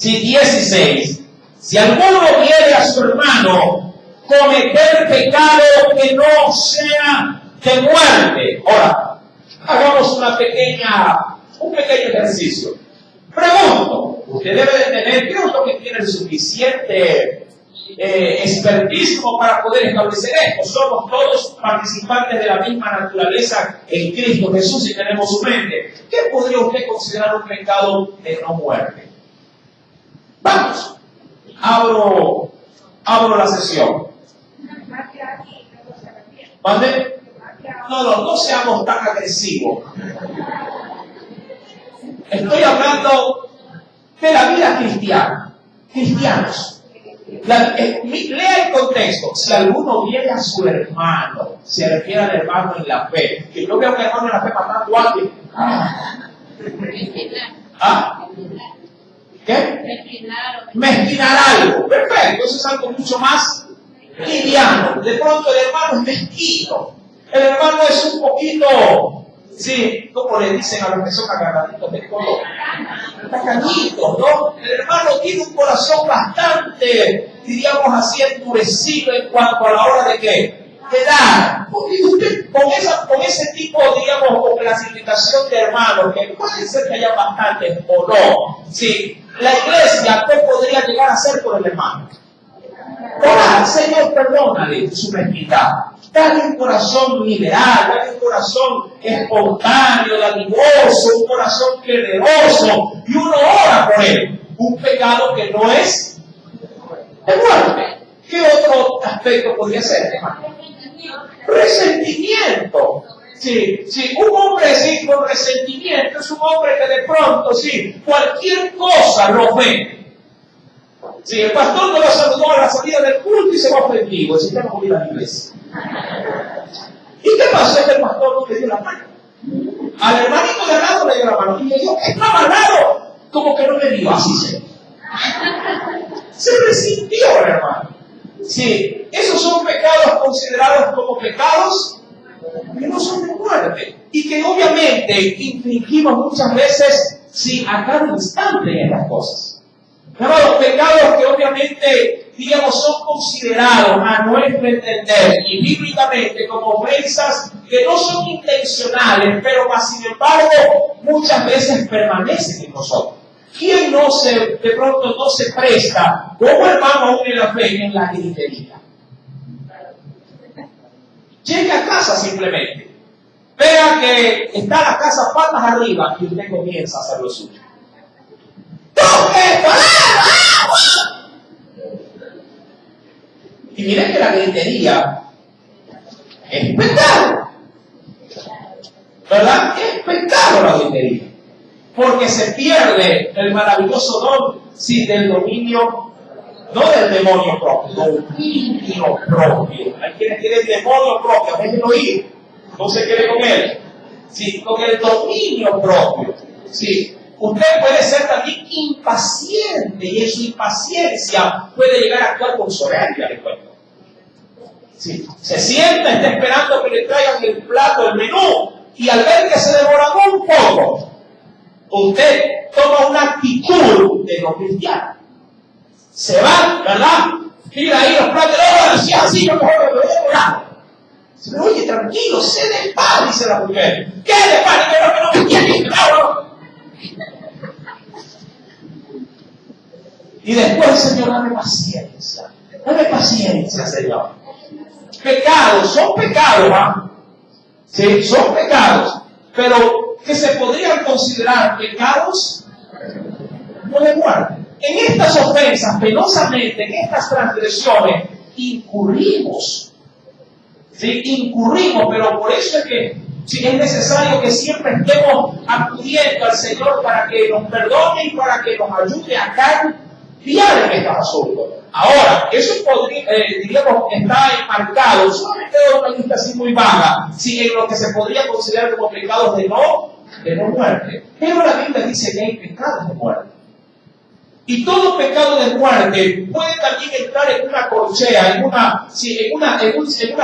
16. Si alguno viere a su hermano cometer pecado que no sea de muerte. Ahora, hagamos un pequeño ejercicio. Pregunto, usted debe de tener, creo que tiene el suficiente expertismo para poder establecer esto. Somos todos participantes de la misma naturaleza en Cristo Jesús y tenemos su mente. ¿Qué podría usted considerar un pecado de no muerte? Vamos, abro la sesión. ¿Mande? No seamos tan agresivos. Estoy hablando de la vida cristiana. Cristianos. Lea el contexto. Si alguno viene a su hermano, se refiere al hermano en la fe. Que yo veo a un hermano en la fe matando a alguien. ¿Qué? Mezquinar algo. Perfecto. Eso es algo mucho más liviano. De pronto el hermano es mezquino. El hermano es un poquito, sí, como le dicen a los que son agarraditos de color. Tacañitos, ¿no? El hermano tiene un corazón bastante, diríamos así, endurecido en cuanto a la hora de qué, de dar. Y usted, con ese tipo, digamos, o clasificación de hermanos, que puede ser que haya bastantes o no, sí, la iglesia, ¿qué podría llegar a hacer por el hermano? Orar, Señor, perdónale su mezquindad. Dale un corazón liberal, dale un corazón espontáneo, dadivoso, un corazón generoso, y uno ora por él. Un pecado que no es de muerte. ¿Qué otro aspecto podría ser, hermano? Resentimiento. Sí, un hombre sí, con resentimiento es un hombre que de pronto, sí, cualquier cosa lo ofende. Sí, el pastor no lo saludó a la salida del culto y se va ofendido. Dice, ya no voy a ir a la iglesia. ¿Y qué pasó? Que el pastor no le dio la mano. Al hermanito de al lado le dio la mano. Y le dijo, estaba al lado. Como que no le dio, así se resintió el hermano. Sí, esos son pecados considerados como pecados que no son de muerte. Y que obviamente infringimos muchas veces, sí, a cada instante en las cosas. Los pecados que obviamente, digamos, son considerados a nuestro entender y bíblicamente como ofensas que no son intencionales, pero sin embargo muchas veces permanecen en nosotros. ¿Quién de pronto no se presta como hermano aún en la fe en la gritería? Llega a casa simplemente, vea que está la casa patas arriba y usted comienza a hacer lo suyo. Y miren que la gritería es pecado. ¿Verdad? Es pecado la adultería. Porque se pierde el maravilloso don, sí, del dominio, no del demonio propio, dominio propio. Hay quienes tienen demonio propio, déjenlo ir, no se quede con él. Sí, con el dominio propio. Sí. Usted puede ser también impaciente y en su impaciencia puede llegar a actuar con soberbia, le cuento. Sí. Se sienta, está esperando que le traigan el plato, el menú, y al ver que se demoran un poco, usted toma una actitud de no cristiano. Se va, ¿verdad? Tira ahí los platos, si es así, yo mejor me voy a demorar. Se me oye, tranquilo, sé de paz, dice la mujer. ¿Qué de paz? Que no me quiere, claro. Y después el Señor, dame paciencia, Señor. Pecados, son pecados, ¿ah? Sí, son pecados, pero que se podrían considerar pecados no de muerte. En estas ofensas, penosamente, en estas transgresiones, incurrimos. ¿Sí? Incurrimos, pero por eso es que sí, es necesario que siempre estemos acudiendo al Señor para que nos perdone y para que nos ayude a cambiar en estos asuntos. Ahora, eso podría, diríamos, está enmarcado, solamente de una lista así muy vaga, sí, en lo que se podría considerar como pecados de no muerte. Pero la Biblia dice que hay pecados de muerte. Y todo pecado de muerte puede también entrar en una corchea, en una síntesis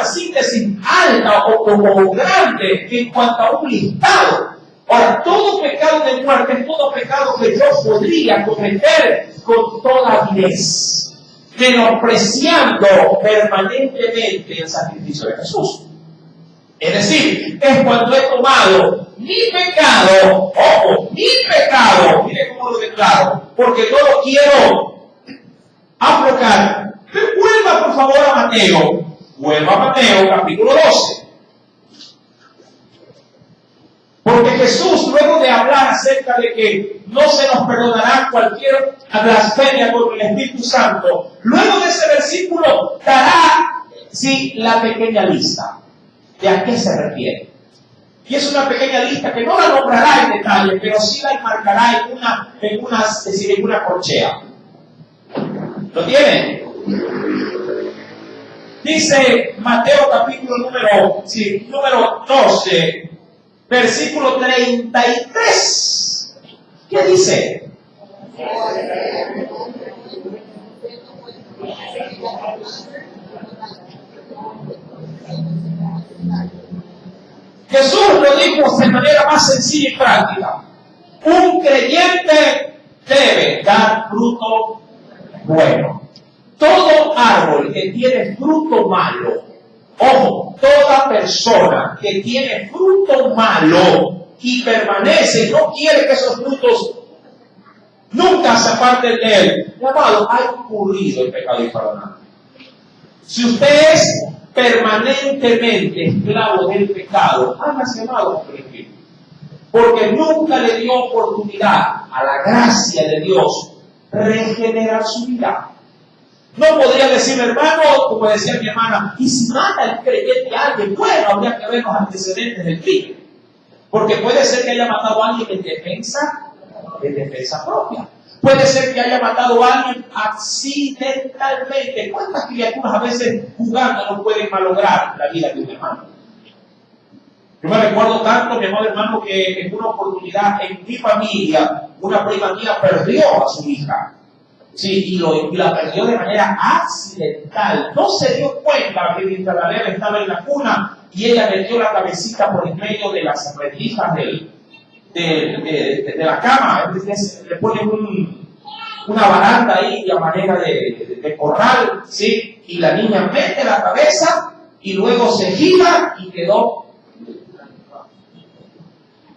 alta o grande en cuanto a un listado. Ahora, todo pecado de muerte es todo pecado que yo podría cometer con toda avidez, menospreciando permanentemente el sacrificio de Jesús. Es decir, es cuando he tomado mi pecado, ojo, mi pecado, mire cómo lo declaro, porque no lo quiero aflojar. Vuelva por favor a Mateo, capítulo 12. Porque Jesús, luego de hablar acerca de que no se nos perdonará cualquier blasfemia contra el Espíritu Santo, luego de ese versículo dará, sí, la pequeña lista de a qué se refiere. Y es una pequeña lista que no la nombrará en detalle, pero sí la enmarcará en una corchea. ¿Lo tienen? Dice Mateo capítulo número 12, versículo 33. ¿Qué dice? Jesús lo dijo de manera más sencilla y práctica. Un creyente debe dar fruto bueno. Todo árbol que tiene fruto malo, ojo, toda persona que tiene fruto malo y permanece y no quiere que esos frutos nunca se aparten de él, amado, ha incurrido el pecado imperdonable. Si usted es permanentemente esclavo del pecado, hágase amado por el Espíritu, porque nunca le dio oportunidad a la gracia de Dios regenerar su vida. No podría decir, hermano, como decía mi hermana, y si mata el creyente a alguien, bueno, habría que ver los antecedentes del crimen, porque puede ser que haya matado a alguien en defensa propia. Puede ser que haya matado a alguien accidentalmente. ¿Cuántas criaturas a veces jugando no pueden malograr la vida de un hermano? Yo me recuerdo tanto, mi amado hermano, que en una oportunidad en mi familia, una prima mía perdió a su hija. Sí, y la perdió de manera accidental. No se dio cuenta que mientras la nena estaba en la cuna y ella metió la cabecita por en medio de las rendijas de la cama. Entonces le ponen una baranda ahí a manera de corral, ¿sí? Y la niña mete la cabeza y luego se gira y quedó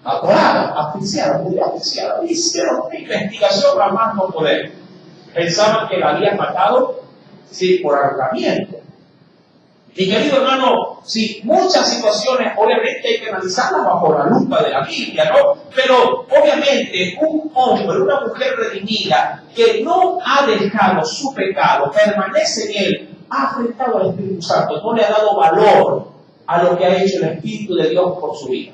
atorada, asfixiada, muy asfixiada. Hicieron una investigación a más no poder. Pensaban que la habían matado, sí, por ahorcamiento. Y querido hermano, sí, muchas situaciones obviamente hay que analizarlas bajo la lupa de la Biblia, ¿no? Pero obviamente un hombre, una mujer redimida que no ha dejado su pecado, permanece en él, ha afectado al Espíritu Santo, no le ha dado valor a lo que ha hecho el Espíritu de Dios por su vida.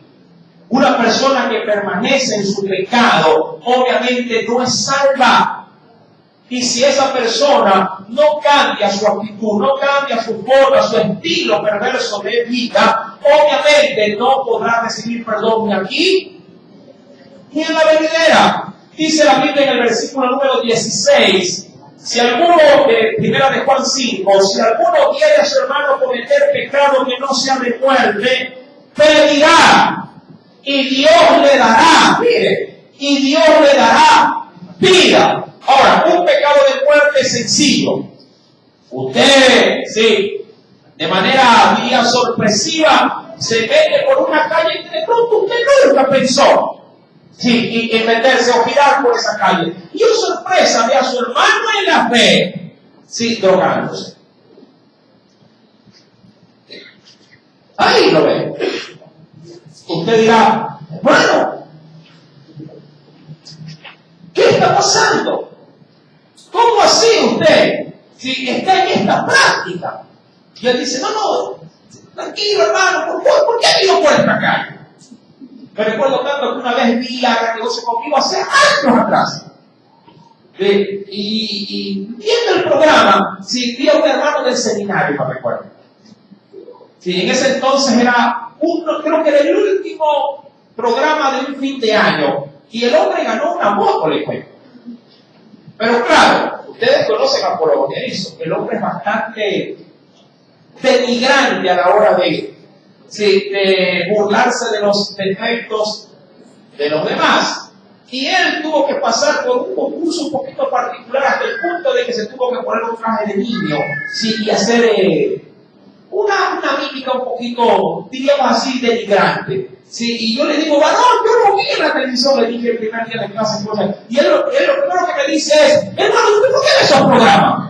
Una persona que permanece en su pecado, obviamente no es salva. Y si esa persona no cambia su actitud, no cambia su forma, su estilo perverso de vida, obviamente no podrá recibir perdón ni aquí ni en la venidera. Dice la Biblia en el versículo número 16, si alguno, primera de Juan 5, si alguno quiere a su hermano cometer pecado que no sea de muerte, pedirá y Dios le dará, mire, y Dios le dará vida. Ahora, un pecado de muerte sencillo. Usted, sí, de manera, diría, sorpresiva, se mete por una calle que de pronto usted nunca pensó, sí, y meterse o girar por esa calle. Y en sorpresa ve a su hermano en la fe, sí, drogándose. Ahí lo ve. Usted dirá, bueno, ¿qué está pasando? ¿Cómo así usted? Si está en esta práctica. Y él dice, no, tranquilo hermano, ¿por qué vino por esta calle? Me recuerdo tanto que una vez vi a negocio conmigo hace años atrás. Y viendo el programa, sí, vi a un hermano del seminario, me recuerdo. Sí, en ese entonces creo que era el último programa de un fin de año. Y el hombre ganó una moto, le cuento. Pero claro, ustedes conocen a Polo Bonerizo. El hombre es bastante denigrante a la hora de burlarse de los defectos de los demás. Y él tuvo que pasar por un concurso un poquito particular hasta el punto de que se tuvo que poner un traje de niño, sí, y hacer una mímica un poquito, diríamos así, denigrante. Sí, y yo le digo, varón, yo no vi en la televisión, le dije el primer día de clase, y él lo primero que me dice es, hermano, ¿usted por qué ve esos programas?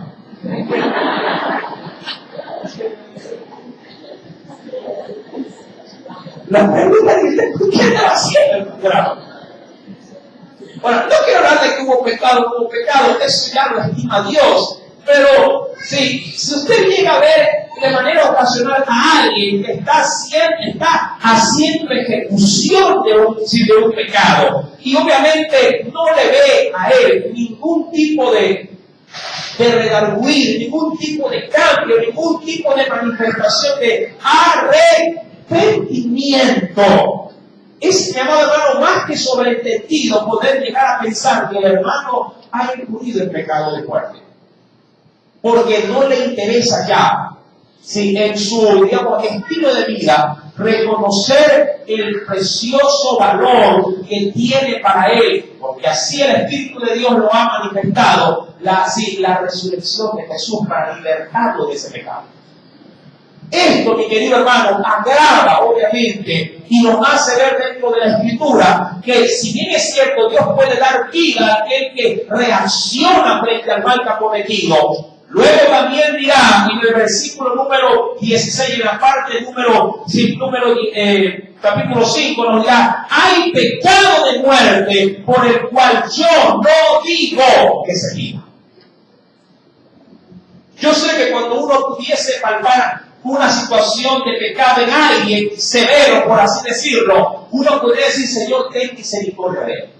La pregunta es, ¿por qué estaba haciendo el programa? Bueno, no quiero hablar de que hubo pecado, eso ya lo estima Dios. Pero si usted llega a ver de manera ocasional a alguien que está haciendo ejecución de un pecado, y obviamente no le ve a él ningún tipo de redarguir, ningún tipo de cambio, ningún tipo de manifestación de arrepentimiento, es, mi amado hermano, más que sobreentendido poder llegar a pensar que el hermano ha incurrido en pecado de muerte. Porque no le interesa ya, si en su, digamos, estilo de vida, reconocer el precioso valor que tiene para él, porque así el Espíritu de Dios lo ha manifestado, la resurrección de Jesús para libertarlo de ese pecado. Esto, mi querido hermano, agrava, obviamente, y nos hace ver dentro de la Escritura que, si bien es cierto, Dios puede dar vida a aquel que reacciona frente al mal que ha cometido. Luego también dirá en el versículo número 16, en la parte capítulo 5, nos dirá, hay pecado de muerte por el cual yo no digo que se viva. Yo sé que cuando uno pudiese palpar una situación de pecado en alguien severo, por así decirlo, uno podría decir, Señor, ten misericordia de él.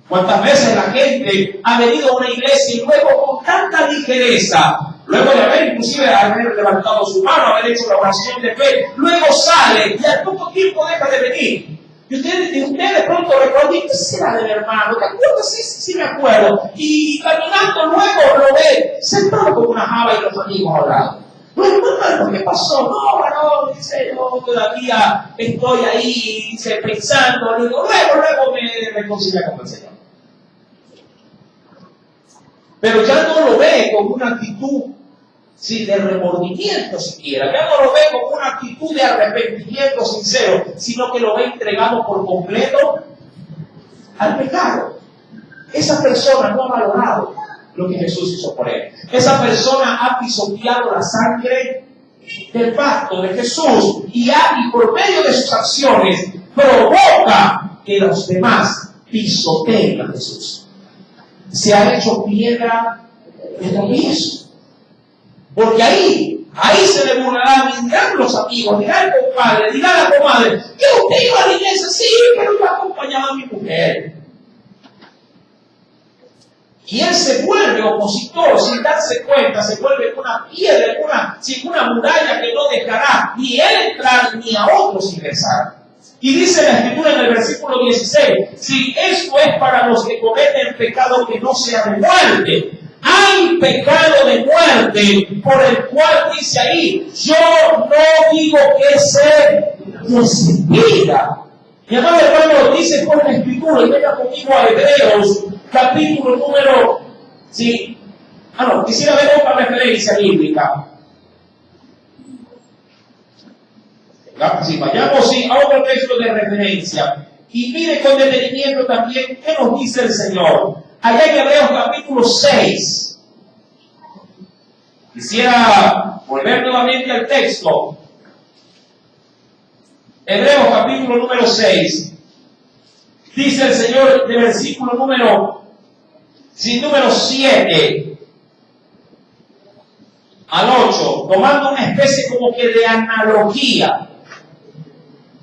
¿Cuántas veces la gente ha venido a una iglesia y luego con tanta ligereza, luego de haber haber levantado su mano, haber hecho la oración de fe, luego sale y al poco tiempo deja de venir? Y usted de pronto recuerda, ¿qué será del hermano? ¿Te acuerdas? Sí me acuerdo. Y caminando luego lo ve sentado con una java y los amigos hablando. Bueno, hermano, ¿qué pasó? No, dice, yo todavía estoy ahí, dice, pensando. Luego me reconcilia con el Señor. Pero ya no lo ve con una actitud de remordimiento siquiera, ya no lo ve con una actitud de arrepentimiento sincero, sino que lo ve entregado por completo al pecado. Esa persona no ha valorado lo que Jesús hizo por él. Esa persona ha pisoteado la sangre del pacto de Jesús y por medio de sus acciones provoca que los demás pisoteen a Jesús. Se ha hecho piedra de tropiezo. Porque ahí Ahí se le burlarán, dirán los amigos, dirán el compadre, dirán la comadre, que usted iba a la iglesia, sí, pero yo acompañaba a mi mujer. Y él se vuelve opositor sin darse cuenta, se vuelve una piedra, una muralla que no dejará ni él entrar ni a otros ingresar. Y dice la Escritura en el versículo 16, si esto es para los que cometen pecado que no sea de muerte, hay pecado de muerte por el cual dice ahí, yo no digo que se pida. Mi amado hermano, dice por la Escritura, y venga conmigo a Hebreos, capítulo número, quisiera ver otra referencia bíblica. Vayamos a otro texto de referencia. Y mire con detenimiento también qué nos dice el Señor. Allá en Hebreos capítulo 6. Quisiera volver nuevamente al texto. Hebreos capítulo número 6. Dice el Señor del versículo número 7 al 8, tomando una especie como que de analogía.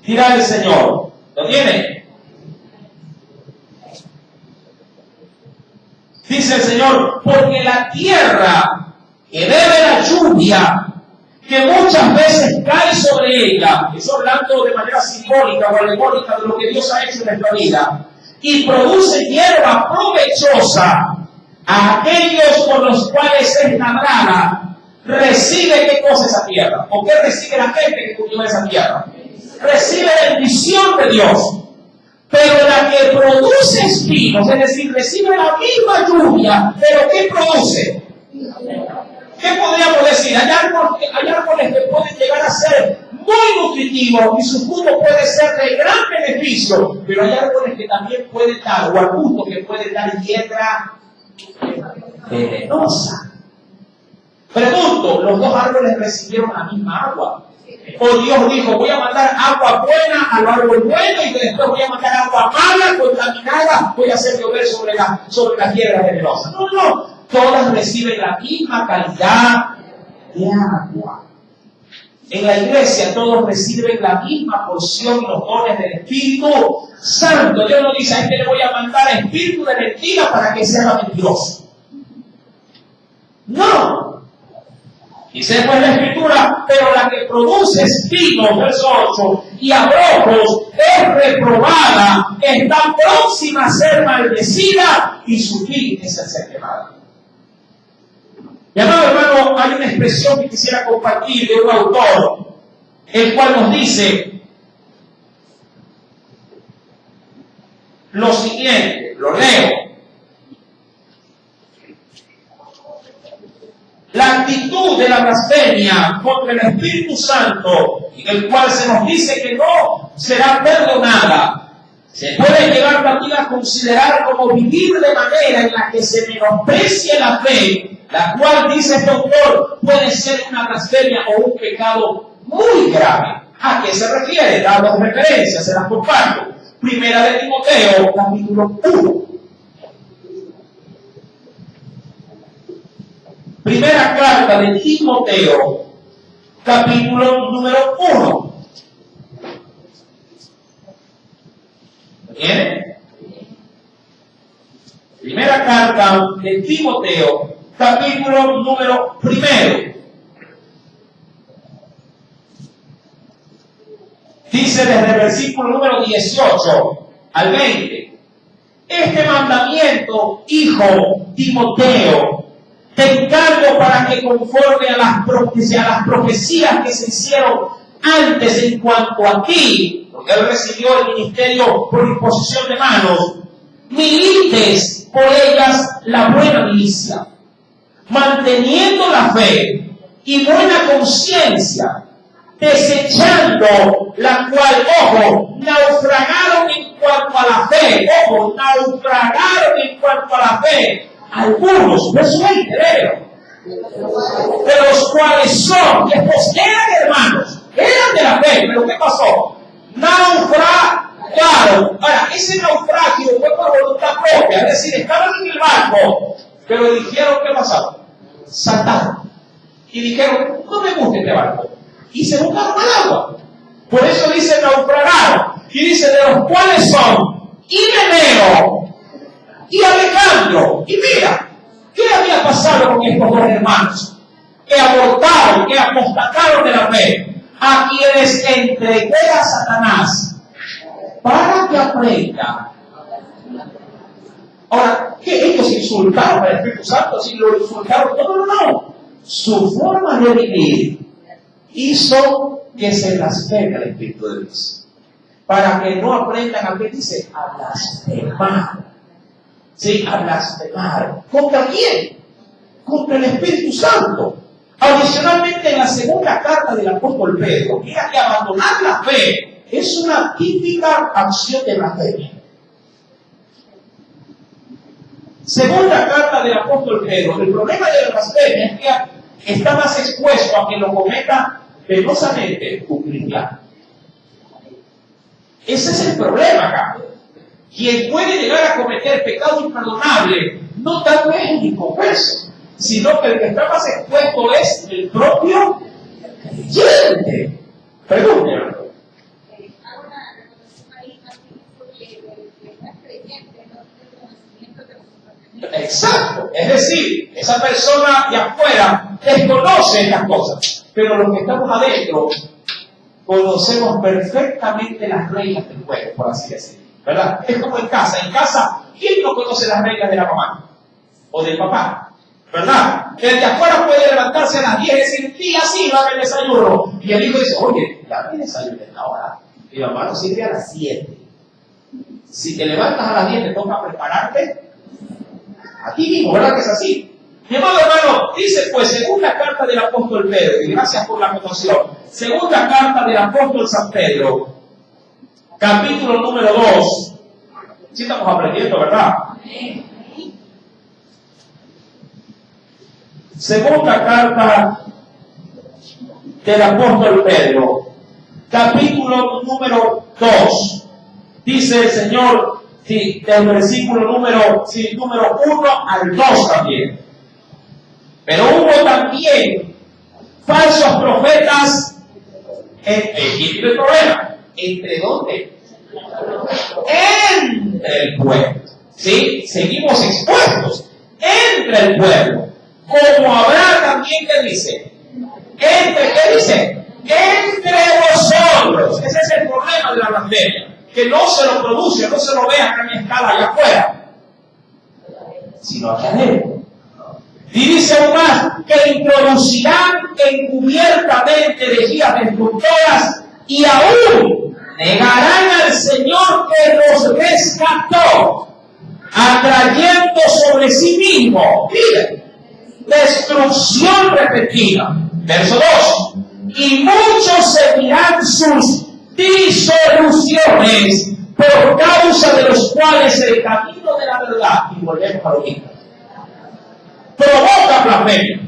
Dirá el Señor. ¿Lo tiene? Dice el Señor, porque la tierra que debe la lluvia, que muchas veces cae sobre ella, eso hablando de manera simbólica o alegórica de lo que Dios ha hecho en nuestra vida, y produce hierba provechosa a aquellos por los cuales es labrada, recibe ¿qué cosa esa tierra? ¿O qué recibe la gente que cultiva esa tierra? Recibe bendición de Dios. Pero la que produce espinos, es decir, recibe la misma lluvia, pero ¿qué produce? ¿Qué podríamos decir? Hay árboles que pueden llegar a ser muy nutritivos y su fruto puede ser de gran beneficio, pero hay árboles que también pueden dar, o arbustos que pueden dar hierba venenosa. Pregunto, ¿los dos árboles recibieron la misma agua? O Dios dijo, voy a mandar agua buena al árbol bueno y después voy a mandar agua mala, contaminada, voy a hacer llover sobre las hierbas venenosas. No, todas reciben la misma calidad de agua. En la iglesia todos reciben la misma porción y los dones del Espíritu Santo. Dios no dice, a este le voy a mandar espíritu de mentira para que sea mentiroso. No. Dice pues la Escritura, pero la que produce espinos, verso 8, y abrojos es reprobada, está próxima a ser maldecida y su fin es el ser quemada. Mi amado hermano, hay una expresión que quisiera compartir de un autor, el cual nos dice lo siguiente, lo leo. La actitud de la blasfemia contra el Espíritu Santo, en el cual se nos dice que no será perdonada, se puede llevar también a considerar como vivir de manera en la que se menosprecie la fe, la cual, dice este autor, puede ser una blasfemia o un pecado muy grave. ¿A qué se refiere? Da dos referencias, se las comparto. Primera de Timoteo, capítulo 1. Primera carta de Timoteo, capítulo número 1. ¿Bien? Primera carta de Timoteo, capítulo número 1. Dice desde el versículo número 18 al 20. Este mandamiento, hijo Timoteo, te encargo para que conforme a las profecías que se hicieron antes en cuanto a ti, porque él recibió el ministerio por imposición de manos, milites por ellas la buena milicia, manteniendo la fe y buena conciencia, desechando la cual, ojo, naufragaron en cuanto a la fe, naufragaron en cuanto a la fe, algunos, verso 20, de los cuales son, que estos eran hermanos, eran de la fe, pero ¿qué pasó? Naufragaron. Ahora, ese naufragio fue por voluntad propia, es decir, estaban en el barco, pero dijeron, ¿qué pasó? Saltaron. y dijeron, no me gusta este barco, y se buscaron al agua. Por eso dice naufragaron, y dice de los cuales son Himeneo y Alejandro. Y mira, ¿qué había pasado con estos dos hermanos? Que abortaron, que apostataron de la fe, a quienes entregué a Satanás para que aprenda. Ahora, ¿qué ellos insultaron al Espíritu Santo? Si lo insultaron todo, no. Su forma de vivir hizo que se blasfeme al Espíritu de Dios. Para que no aprendan a qué dice, a blasfemar. Sí, a blasfemar. ¿Contra quién? Contra el Espíritu Santo. Adicionalmente, en la segunda carta del apóstol Pedro, mira que abandonar la fe es una típica acción de blasfemia. Segunda carta del apóstol Pedro, el problema de la blasfemia es que está más expuesto a que lo cometa penosamente un cristiano. Ese es el problema acá. Quien puede llegar a cometer pecado imperdonable no tanto es el inconverso, sino que el que está más expuesto es el propio creyente. Pregúnteme. Exacto, es decir, esa persona de afuera desconoce estas cosas, pero los que estamos adentro conocemos perfectamente las reglas del juego, por así decirlo, ¿verdad? Es como en casa, ¿quién no conoce las reglas de la mamá o del papá? ¿Verdad? El de afuera puede levantarse a las 10 y decir, tía, sí, dame el desayuno. Y el hijo dice, oye, dame el desayuno a esta hora. Mi mamá nos sirve a las 7. Si te levantas a las 10, te toca prepararte a ti mismo, ¿verdad que es así? Mi amado hermano, dice pues, segunda carta del apóstol Pedro, y gracias por la acotación, segunda carta del apóstol San Pedro, capítulo número 2. Sí estamos aprendiendo, ¿verdad? Segunda carta del apóstol Pedro, capítulo número 2. Dice el Señor, sí, del versículo número 1 al 2 también. Pero hubo también falsos profetas ¿y el problema? ¿Entre dónde? Entre el pueblo. ¿Sí? Seguimos expuestos. Entre el pueblo. Como habrá también, ¿qué dice? ¿Qué dice? Entre vosotros. Ese es el problema de la blasfemia. Que no se lo produce, no se lo ve acá en escala allá afuera, sino aquí adentro. Y dice aún más, que introducirán encubiertamente herejías destructoras y aún negarán al Señor que los rescató, atrayendo sobre sí mismo, miren, destrucción repetida. Verso 2. Y muchos seguirán sus disoluciones, por causa de los cuales el camino de la verdad, y volvemos a lo mismo, provoca blasfemia.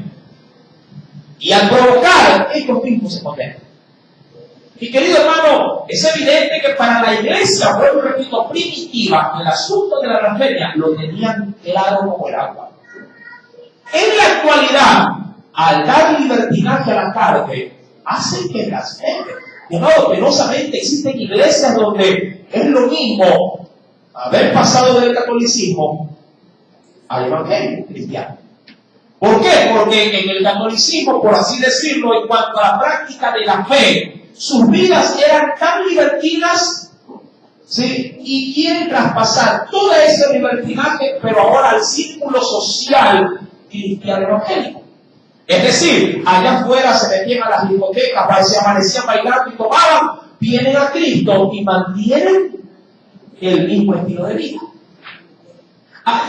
Y al provocar, estos mismos se condenan. Y querido hermano, es evidente que para la iglesia, vuelvo y repito, primitiva, el asunto de la blasfemia lo tenían claro como el agua. En la actualidad, al dar libertinaje a la carne, hacen que blasfeme. De modo, penosamente existen iglesias donde es lo mismo haber pasado del catolicismo al evangelio cristiano. ¿Por qué? Porque en el catolicismo, por así decirlo, en cuanto a la práctica de la fe, sus vidas eran tan libertinas, ¿sí? Y quieren traspasar todo ese libertinaje, pero ahora al círculo social cristiano evangélico. Es decir, allá afuera se metían a las discotecas, se amanecían bailando y tomaban, vienen a Cristo y mantienen el mismo estilo de vida.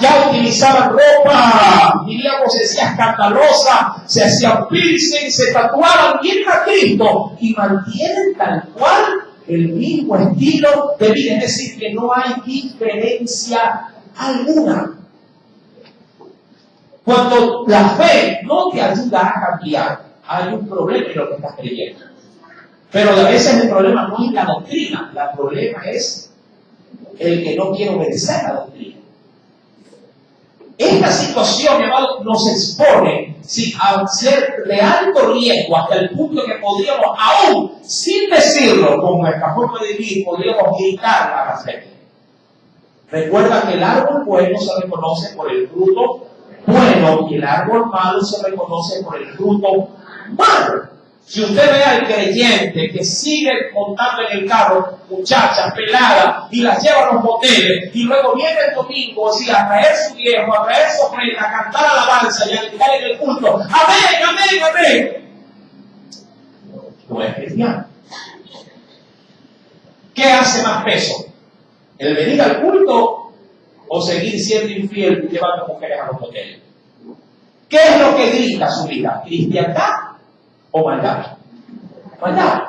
Ya utilizaban ropa, diríamos, se hacía escandalosa, se hacían piercing, se tatuaban, vienen a Cristo y mantienen tal cual el mismo estilo de vida. Es decir, que no hay diferencia alguna. Cuando la fe no te ayuda a cambiar, hay un problema en lo que estás creyendo. Pero a veces el problema no es la doctrina, el problema es el que no quiere obedecer la doctrina. Esta situación, mi amado, nos expone a ser de alto riesgo hasta el punto que podríamos, aún sin decirlo, con nuestra forma de vivir, podríamos gritar la blasfemia. Recuerda que el árbol bueno se reconoce por el fruto bueno y el árbol malo se reconoce por el fruto malo. Si usted ve al creyente que sigue montando en el carro muchachas peladas y las lleva a los moteles y luego viene el domingo así, a traer su viejo, a traer su ofrenda, a cantar alabanza y a gritar en el culto, amén, amén, amén, no es cristiano. ¿Qué hace más peso? ¿El venir al culto o seguir siendo infiel y llevando mujeres a los moteles? ¿Qué es lo que grita su vida? ¿Cristiandad o maldad? Maldad.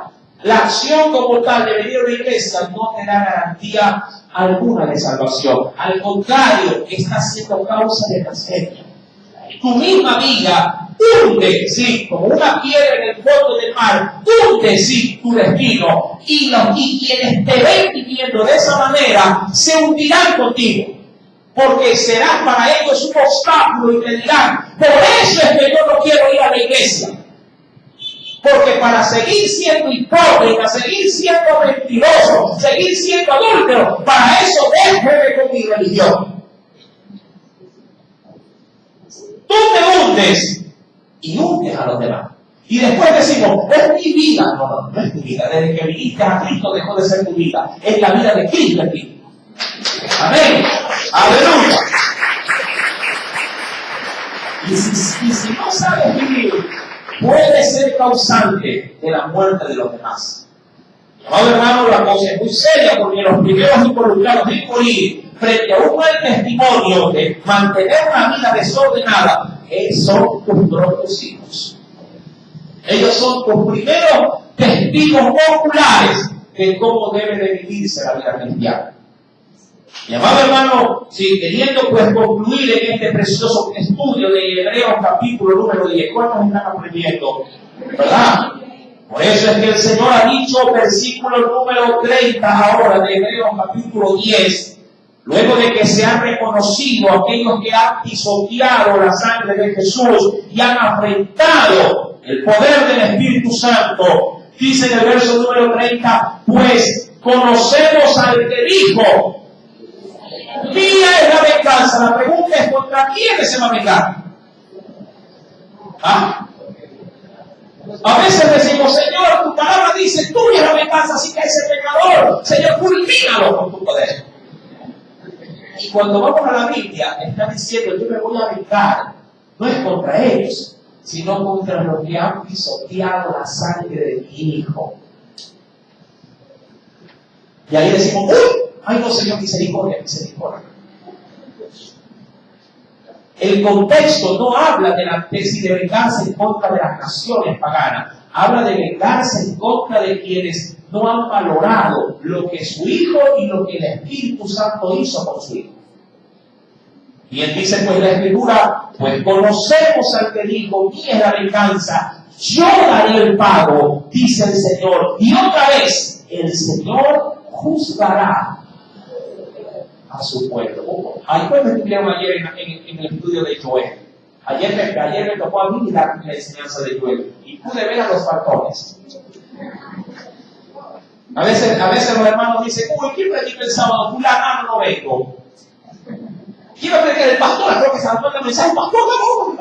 La acción como tal de venir a la iglesia no te da garantía alguna de salvación. Al contrario, está siendo causa de blasfemia. Tu misma vida hunde, sí, como una piedra en el fondo del mar, hunde, sí, tu destino. Y quienes te ven viviendo de esa manera se hundirán contigo. Porque serás para ellos un obstáculo y te dirán, por eso es que yo no quiero ir a la iglesia. Porque para seguir siendo hipócrita, seguir siendo mentiroso, seguir siendo adúltero, para eso déjeme con mi religión. Tú te hundes y hundes a los demás. Y después decimos, es mi vida. No, no es tu vida. Desde que viniste a Cristo dejó de ser tu vida. Es la vida de Cristo en ti. Amén. Aleluya. Y si no sabes vivir, puede ser causante de la muerte de los demás. Amado hermano, la cosa es muy seria porque los primeros involucrados en morir frente a un mal testimonio de mantener una vida desordenada son tus propios hijos. Ellos son tus primeros testigos oculares de cómo debe de vivirse la vida cristiana. Mi amado hermano, si queriendo pues concluir en este precioso estudio de Hebreos capítulo número 10, ¿cuántos están aprendiendo? ¿Verdad? Por eso es que el Señor ha dicho, versículo número 30 ahora de Hebreos capítulo 10, luego de que se han reconocido aquellos que han pisoteado la sangre de Jesús y han afrentado el poder del Espíritu Santo, dice en el verso número 30, pues conocemos al que dijo, mía es la venganza. La pregunta es, ¿contra quién se va a vengar? ¿Ah? A veces decimos, Señor, tu palabra dice, tuya es la venganza, así que ese pecador, Señor, fulmínalo con tu poder. Y cuando vamos a la Biblia, está diciendo, yo me voy a vengar, no es contra ellos, sino contra los que han pisoteado la sangre de mi Hijo. Y ahí decimos, ¡uy! Ay, no, Señor, misericordia, misericordia. El contexto no habla de la tesis de venganza en contra de las naciones paganas. Habla de venganza en contra de quienes no han valorado lo que su Hijo y lo que el Espíritu Santo hizo por su Hijo. Y él dice, pues la Escritura, pues conocemos al que dijo, mía es la venganza, yo daré el pago, dice el Señor. Y otra vez, el Señor juzgará a su pueblo. Ahí pues me estudiamos ayer en el estudio de Joel. Ayer me tocó a mí la enseñanza de Joel y pude ver a los faltones. A veces los hermanos dicen, uy, ¿quién predica el sábado? Fulano, no vengo. Quiero predicar el pastor, creo que se va a mensaje, pastor, no.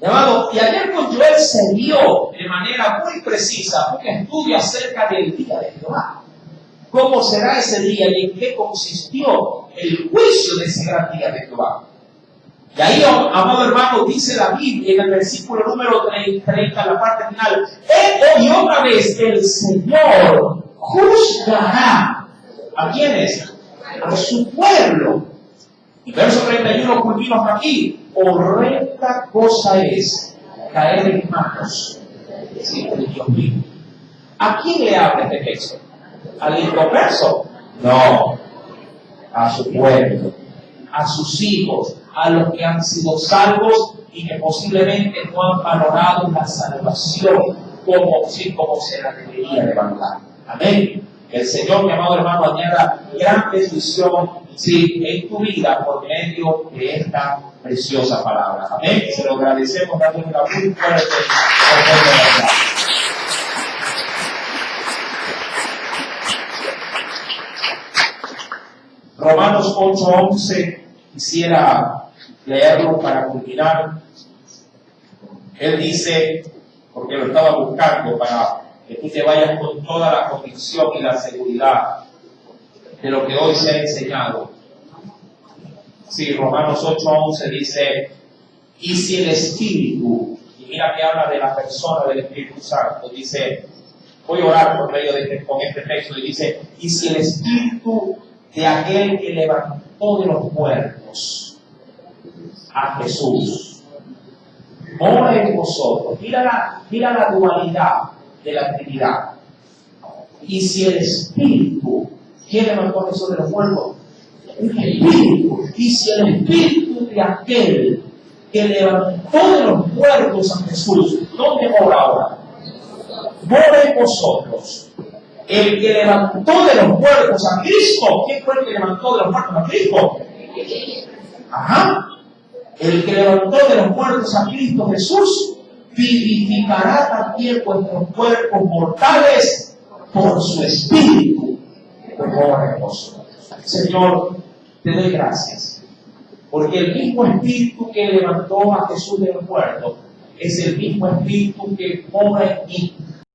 Llamado, y ayer con Joel se vio de manera muy precisa un estudio acerca del día de Jehová. ¿Cómo será ese día y en qué consistió el juicio de ese gran día de Jehová? Y ahí, amado hermano, dice la Biblia en el versículo número 30, la parte final, y otra vez el Señor juzgará. ¿A quiénes? A su pueblo. Y verso 31 culmina hasta aquí. Horrenda cosa es caer en manos de Dios mismo. ¿A quién le habla este texto? ¿Al inconverso? No. A su pueblo, a sus hijos, a los que han sido salvos y que posiblemente no han valorado la salvación como se la debería de valorar. Amén. Que el Señor, mi amado hermano, añada gran bendición sí, en tu vida por medio de esta preciosa palabra. Amén. Se lo agradecemos dándole una muy fuerte oportunidad. Romanos 8:11, quisiera leerlo para culminar. Él dice, porque lo estaba buscando para que tú te vayas con toda la convicción y la seguridad de lo que hoy se ha enseñado. Sí, Romanos 8:11 dice, y si el Espíritu, y mira que habla de la persona del Espíritu Santo, dice, voy a orar por medio de con este texto, y dice, y si el Espíritu de aquel que levantó de los muertos a Jesús mora en vosotros. Mira la dualidad de la Trinidad. Y si el Espíritu, ¿quién levantó a Jesús de los muertos? El Espíritu. Y si el Espíritu de aquel que levantó de los muertos a Jesús, ¿dónde mora ahora? Mora en vosotros. El que levantó de los muertos a Cristo. ¿Quién fue el que levantó de los muertos a Cristo? Ajá. El que levantó de los muertos a Cristo Jesús vivificará también vuestros cuerpos mortales por su Espíritu que mora en vosotros. Señor, te doy gracias, porque el mismo Espíritu que levantó a Jesús de los muertos es el mismo Espíritu que mora en mí.